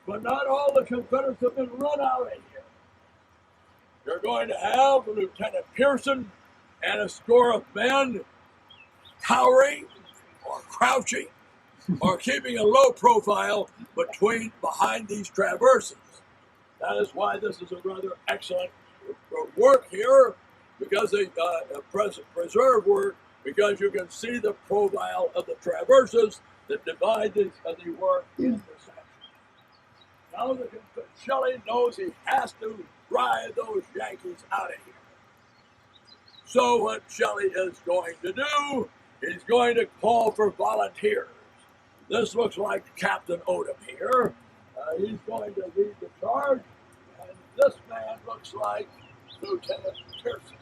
But not all the Confederates have been run out of here. You're going to have Lieutenant Pearson and a score of men cowering or crouching or keeping a low profile behind these traverses. That is why this is a rather excellent work here, because they preserve work, because you can see the profile of the traverses that divide the work into sections. Now Shelley knows he has to drive those Yankees out of here. So what Shelley is going to do, he's going to call for volunteers. This looks like Captain Odom here. He's going to lead the charge, and this man looks like Lieutenant Pearson.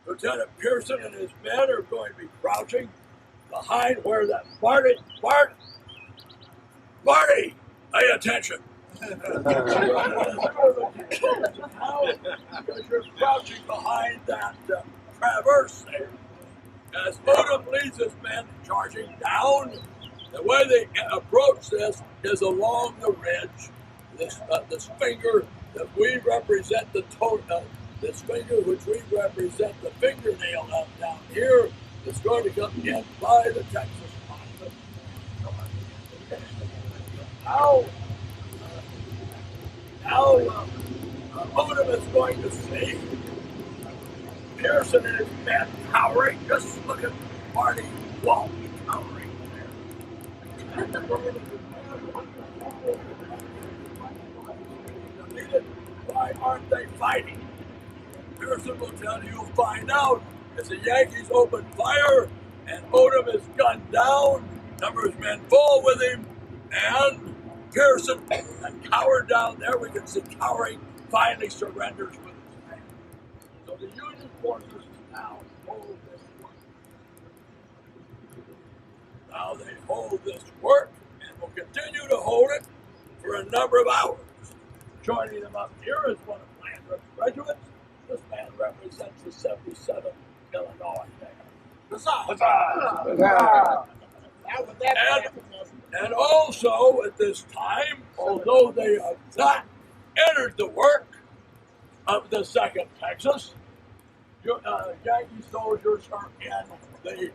Lieutenant Pearson and his men are going to be crouching behind where that Marty, pay attention. Because you're crouching behind that traverse there. As Odom leads his men charging down, the way they approach this is along the ridge, this finger that we represent the this finger, which we represent the fingernail up down here, is going to come in by the Texas line. Now, Odom is going to see Pearson and his men cowering. Just look at Marty Walsh cowering there. Why aren't they fighting? Pearson will tell you, you'll find out as the Yankees open fire and Odom is gunned down, number of men fall with him, and Pearson, a coward down there, we can see cowering, finally surrenders with his men. So the Union forces now hold this work. Now they hold this work and will continue to hold it for a number of hours. Joining them up here is one of Landrum's regiments. This man represents the 77th Illinois there. And also at this time, although they have not entered the work of the 2nd Texas, Yankee soldiers are in the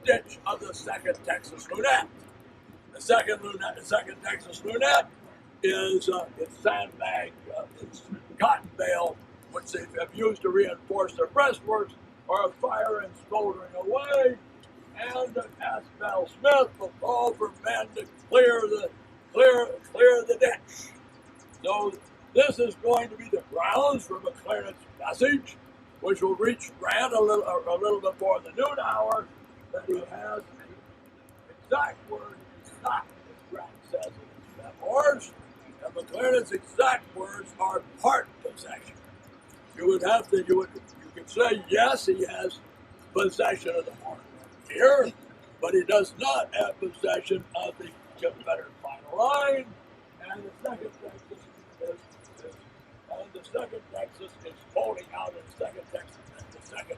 ditch of the 2nd Texas Lunette. The second Texas Lunette is it's sandbag, it's cotton bale, which they have used to reinforce their breastworks, are fire and smoldering away. And Aspel Smith will call for men to clear the ditch. So this is going to be the grounds for McClernand's message, which will reach Grant a little before the noon hour. That he has the exact words, not as Grant says in his memoirs. And McClernand's exact words are part possession. You could say yes, he has possession of the heart here, but he does not have possession of the Confederate final line, and the 2nd Texas is holding out in the 2nd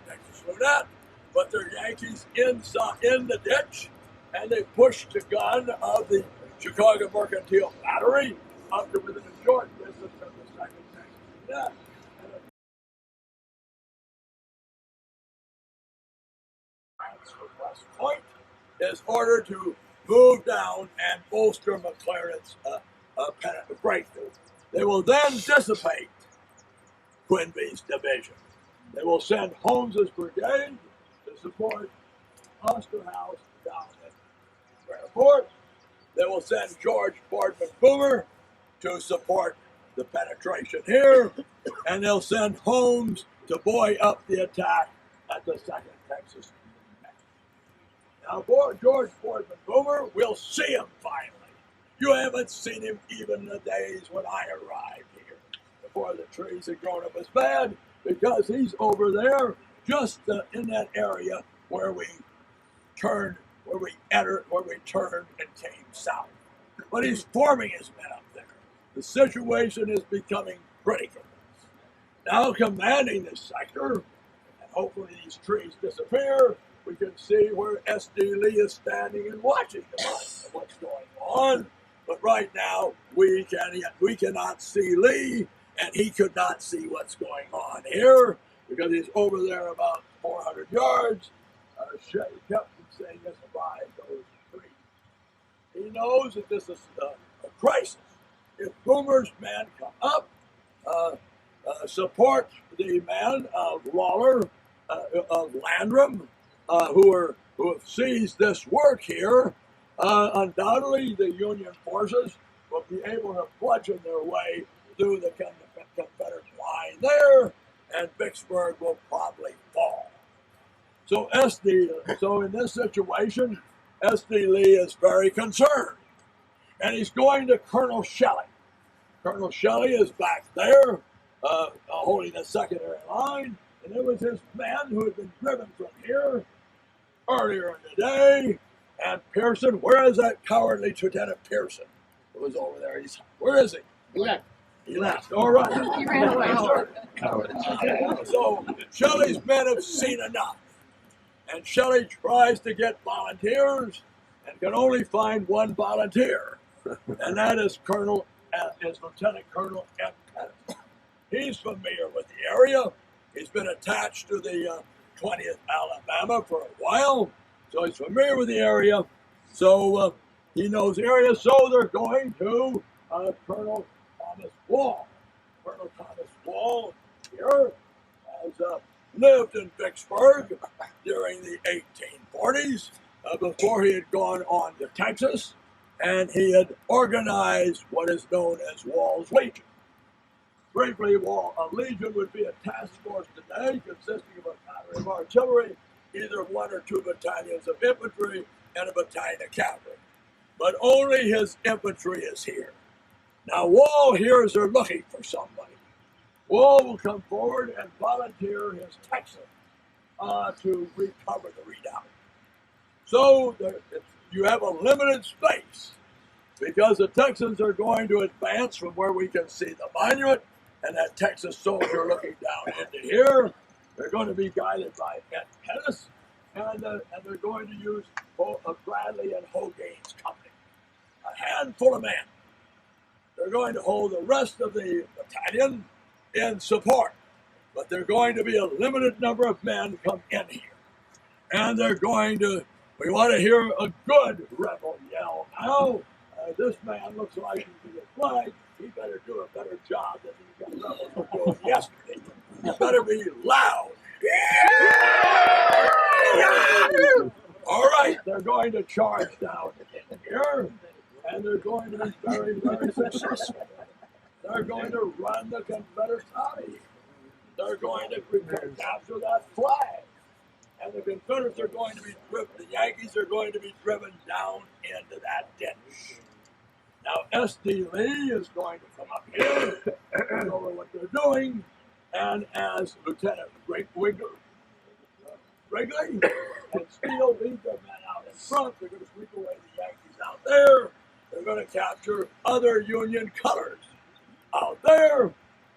Texas Lunette, but they're Yankees in the ditch, and they push the gun of the Chicago Mercantile Battery up to within a short distance of the 2nd Texas Lunette. West Point is ordered to move down and bolster McClernand's breakthrough. They will then dissipate Quinby's division. They will send Holmes's brigade to support Osterhaus down at Fairport. They will send George Boardman Boomer to support the penetration here, and they'll send Holmes to buoy up the attack at the 2nd Texas. Now, George Boardman Boomer, we'll see him finally. You haven't seen him even in the days when I arrived here, before the trees had grown up as bad, because he's over there, just in that area where we turned and came south. But he's forming his men up there. The situation is becoming critical. Now commanding this sector, and hopefully these trees disappear, we can see where S.D. Lee is standing and watching what's going on. But right now, we cannot see Lee, and he could not see what's going on here, because he's over there about 400 yards. He kept from saying this by those trees. He knows that this is a crisis. If Boomer's men come up, support the men of Waller, of Landrum, who have seized this work here, undoubtedly the Union forces will be able to bludgeon their way through the Confederate line there, and Vicksburg will probably fall. So in this situation, S.D. Lee is very concerned, and he's going to Colonel Shelley. Colonel Shelley is back there, holding the secondary line, and it was his men who had been driven from here earlier in the day. And Pearson, where is that cowardly Lieutenant Pearson? Who was over there? Where is he? He left. All right. He ran away. So Shelley's men have seen enough. And Shelley tries to get volunteers and can only find one volunteer. And that is Lieutenant Colonel M. Pettit. he's familiar with the area. He's been attached to the 20th Alabama for a while, so he's familiar with the area. So he knows the area, so they're going to Colonel Thomas Wall. Colonel Thomas Wall here has lived in Vicksburg during the 1840s before he had gone on to Texas, and he had organized what is known as Wall's Legion. Briefly, a legion would be a task force today consisting of a battery of artillery, either 1 or 2 battalions of infantry, and a battalion of cavalry. But only his infantry is here. Now, Wall hears they're looking for somebody. Wall will come forward and volunteer his Texan to recover the redoubt. So you have a limited space because the Texans are going to advance from where we can see the monument and that Texas soldier looking down into here. They're going to be guided by Ed Pettis, and they're going to use Bradley and Hogane's company, a handful of men. They're going to hold the rest of the battalion in support, but they're going to be a limited number of men come in here. And we want to hear a good rebel yell now. This man looks like he's in a flag. He better do a better job than these rebels were doing yesterday. He better be loud. Yeah! All right, they're going to charge down in here, and they're going to be very, very successful. They're going to run the Confederates out of here. They're going to capture that flag. And the Confederates are going to be driven, the Yankees are going to be driven down into that ditch. Now, S.D. Lee is going to come up here and over what they're doing, and as Lieutenant Wrigley and Steele lead their men out in front, they're going to sweep away the Yankees out there. They're going to capture other Union colors out there,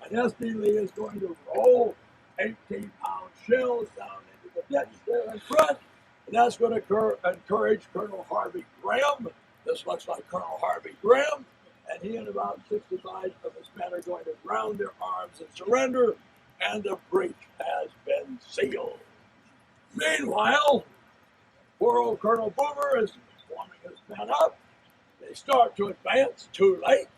and S.D. Lee is going to roll 18-pound shells down into the ditch there in front, and that's going to encourage Colonel Harvey Graham. This looks like Colonel Harvey Graham, and he and about 65 of his men are going to ground their arms and surrender, and the breach has been sealed. Meanwhile, poor old Colonel Boomer is warming his men up. They start to advance, too late.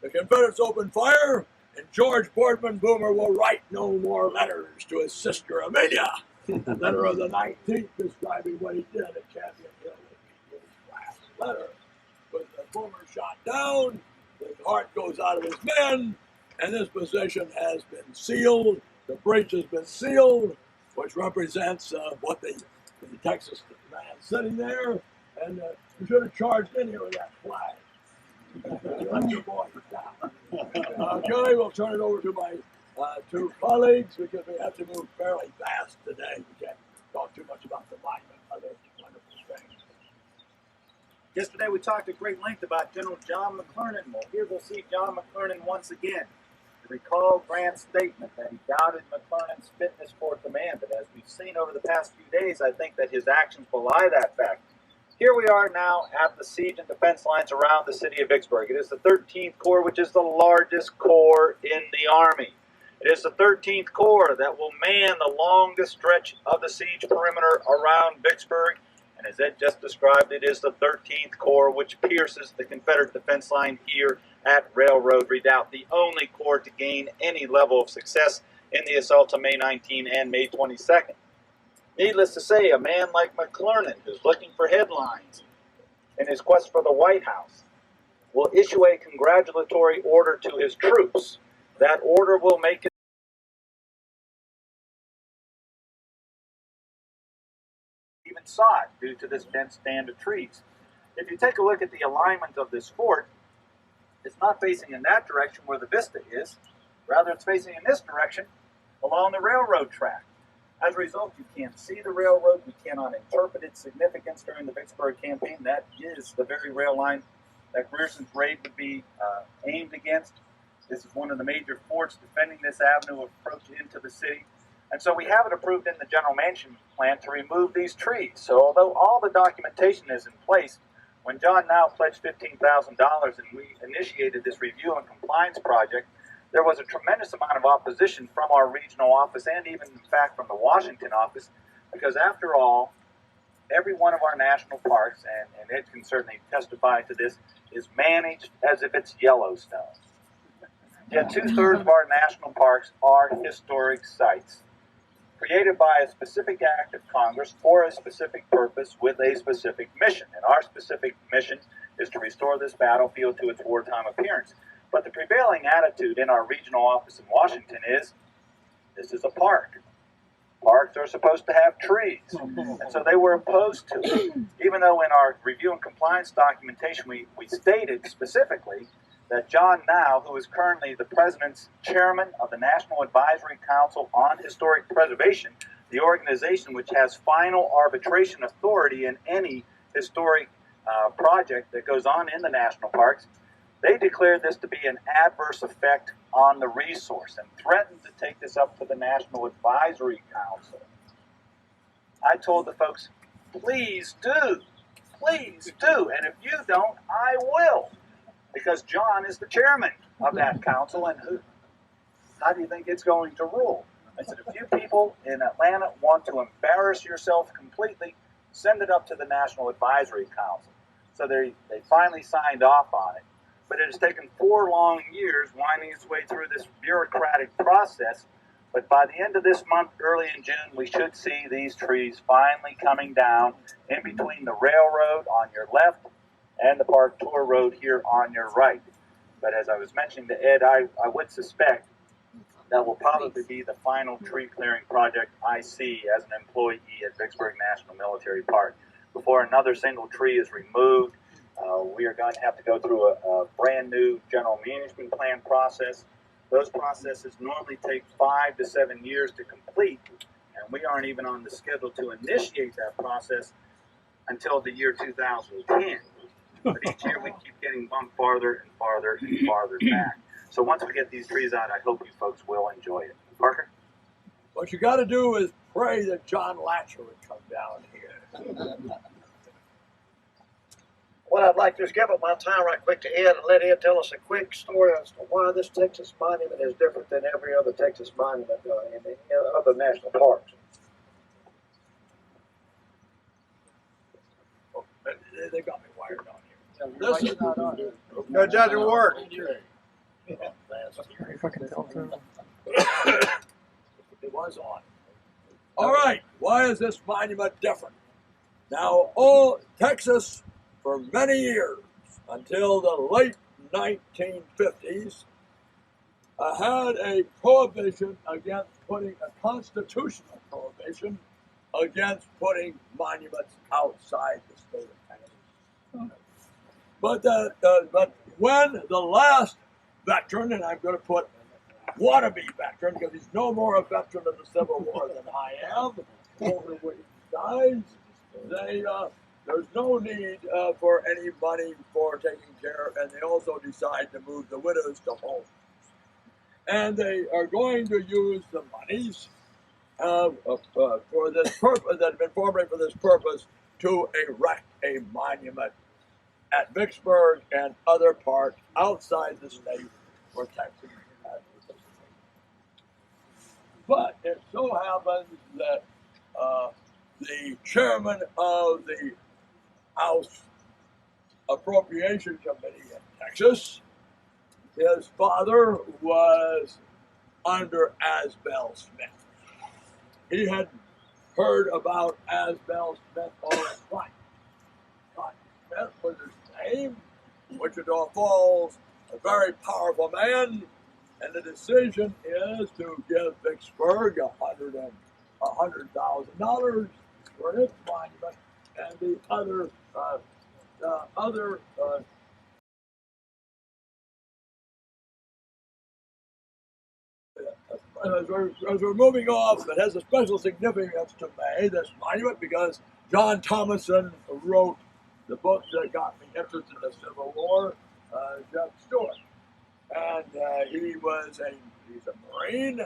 The Confederates open fire, and George Boardman Boomer will write no more letters to his sister Amelia. Letter of the 19th describing what he did at Champion Hill would be his last letter. With the Boomer shot down, his heart goes out of his men, and this position has been sealed. The breach has been sealed, which represents what the Texas man sitting there, and you should have charged in here with that flag. Let your boys down. Okay, we'll turn it over to my two colleagues because we have to move fairly fast today. We can't talk too much about the monument, other wonderful things. Yesterday we talked at great length about General John McClernand. Well, here we'll see John McClernand once again. To recall Grant's statement that he doubted McClernand's fitness for command, but as we've seen over the past few days, I think that his actions belie that fact. Here we are now at the siege and defense lines around the city of Vicksburg. It is the 13th Corps, which is the largest corps in the Army. It is the 13th Corps that will man the longest stretch of the siege perimeter around Vicksburg. And as Ed just described, it is the 13th Corps which pierces the Confederate defense line here at Railroad Redoubt, the only corps to gain any level of success in the assaults of May 19 and May 22nd. Needless to say, a man like McClernand, who's looking for headlines in his quest for the White House, will issue a congratulatory order to his troops. That order will make it even sought due to this dense stand of trees. If you take a look at the alignment of this fort, it's not facing in that direction where the vista is. Rather, it's facing in this direction along the railroad track. As a result, you can't see the railroad. We cannot interpret its significance during the Vicksburg campaign. That is the very rail line that Grierson's raid would be aimed against. This is one of the major forts defending this avenue of approach into the city. And so we have it approved in the general management plan to remove these trees. So although all the documentation is in place, when John now pledged $15,000 and we initiated this review and compliance project, there was a tremendous amount of opposition from our regional office and even, in fact, from the Washington office, because after all, every one of our national parks, and Ed can certainly testify to this, is managed as if it's Yellowstone. Yet 2/3 of our national parks are historic sites, created by a specific act of Congress for a specific purpose with a specific mission. And our specific mission is to restore this battlefield to its wartime appearance. But the prevailing attitude in our regional office in Washington is, this is a park. Parks are supposed to have trees. And so they were opposed to it. Even though in our review and compliance documentation we stated specifically that John Now, who is currently the President's chairman of the National Advisory Council on Historic Preservation, the organization which has final arbitration authority in any historic project that goes on in the national parks, they declared this to be an adverse effect on the resource and threatened to take this up to the National Advisory Council. I told the folks, please do, and if you don't, I will. Because John is the chairman of that council, and how do you think it's going to rule? I said, if you people in Atlanta want to embarrass yourself completely, send it up to the National Advisory Council. So they finally signed off on it. But it has taken 4 long years winding its way through this bureaucratic process. But by the end of this month, early in June, we should see these trees finally coming down in between the railroad on your left and the Park Tour Road here on your right. But as I was mentioning to Ed, I would suspect that will probably be the final tree clearing project I see as an employee at Vicksburg National Military Park. Before another single tree is removed, we are going to have to go through a brand new general management plan process. Those processes normally take 5 to 7 years to complete, and we aren't even on the schedule to initiate that process until the year 2010. But each year we keep getting bumped farther and farther and farther back. So once we get these trees out, I hope you folks will enjoy it. Parker? What you got to do is pray that John Latcher would come down here. Well, I'd like to just give up my time right quick to Ed and let Ed tell us a quick story as to why this Texas monument is different than every other Texas monument in the other national parks. Oh, they got me wired on here. This is not on here. Go judge your work. It was on. All right, why is this monument different? Now, all Texas, for many years, until the late 1950s, had a prohibition against putting a constitutional prohibition against putting monuments outside the state of Texas. But when the last veteran, and I'm going to put wannabe veteran because he's no more a veteran of the Civil War than I am, over when he dies, there's no need for any money for taking care, and they also decide to move the widows to homes. And they are going to use the monies for this purpose, that have been formed for this purpose, to erect a monument at Vicksburg and other parks outside the state where Texas has participated. But it so happens that the chairman of the House Appropriation Committee in Texas, his father was under Asbel Smith. He had heard about Asbel Smith all his life. Cotton Smith was his name. Wichita Falls, a very powerful man, and the decision is to give Vicksburg $100,000 for its monument, and the other as we're moving off, it has a special significance to me, this monument, because John Thomason wrote the book that got me interested in the Civil War, Jeff Stewart. And he's a Marine,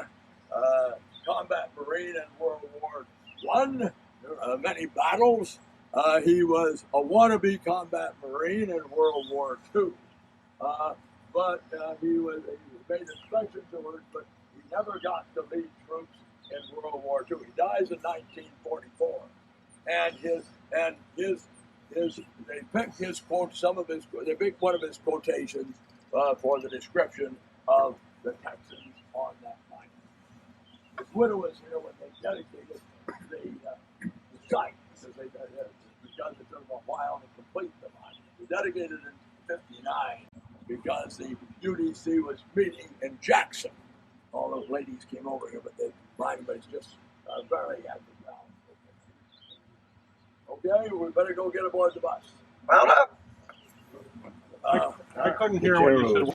combat Marine in World War I, many battles. He was a wannabe combat Marine in World War II. But but he made inspection tours, but he never got to lead troops in World War II. He dies in 1944, and they picked his quote, they picked one of his quotations for the description of the Texans on that night. His widow was here when they dedicated the site, because it took a while to complete the monument. They dedicated it in '59 because the UDC was meeting in Jackson. All those ladies came over here, but the monument is just very underground. Okay, we better go get aboard the bus. Mount up. I couldn't hear what you said.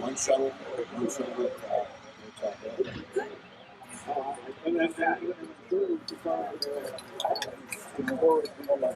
One shuttle, no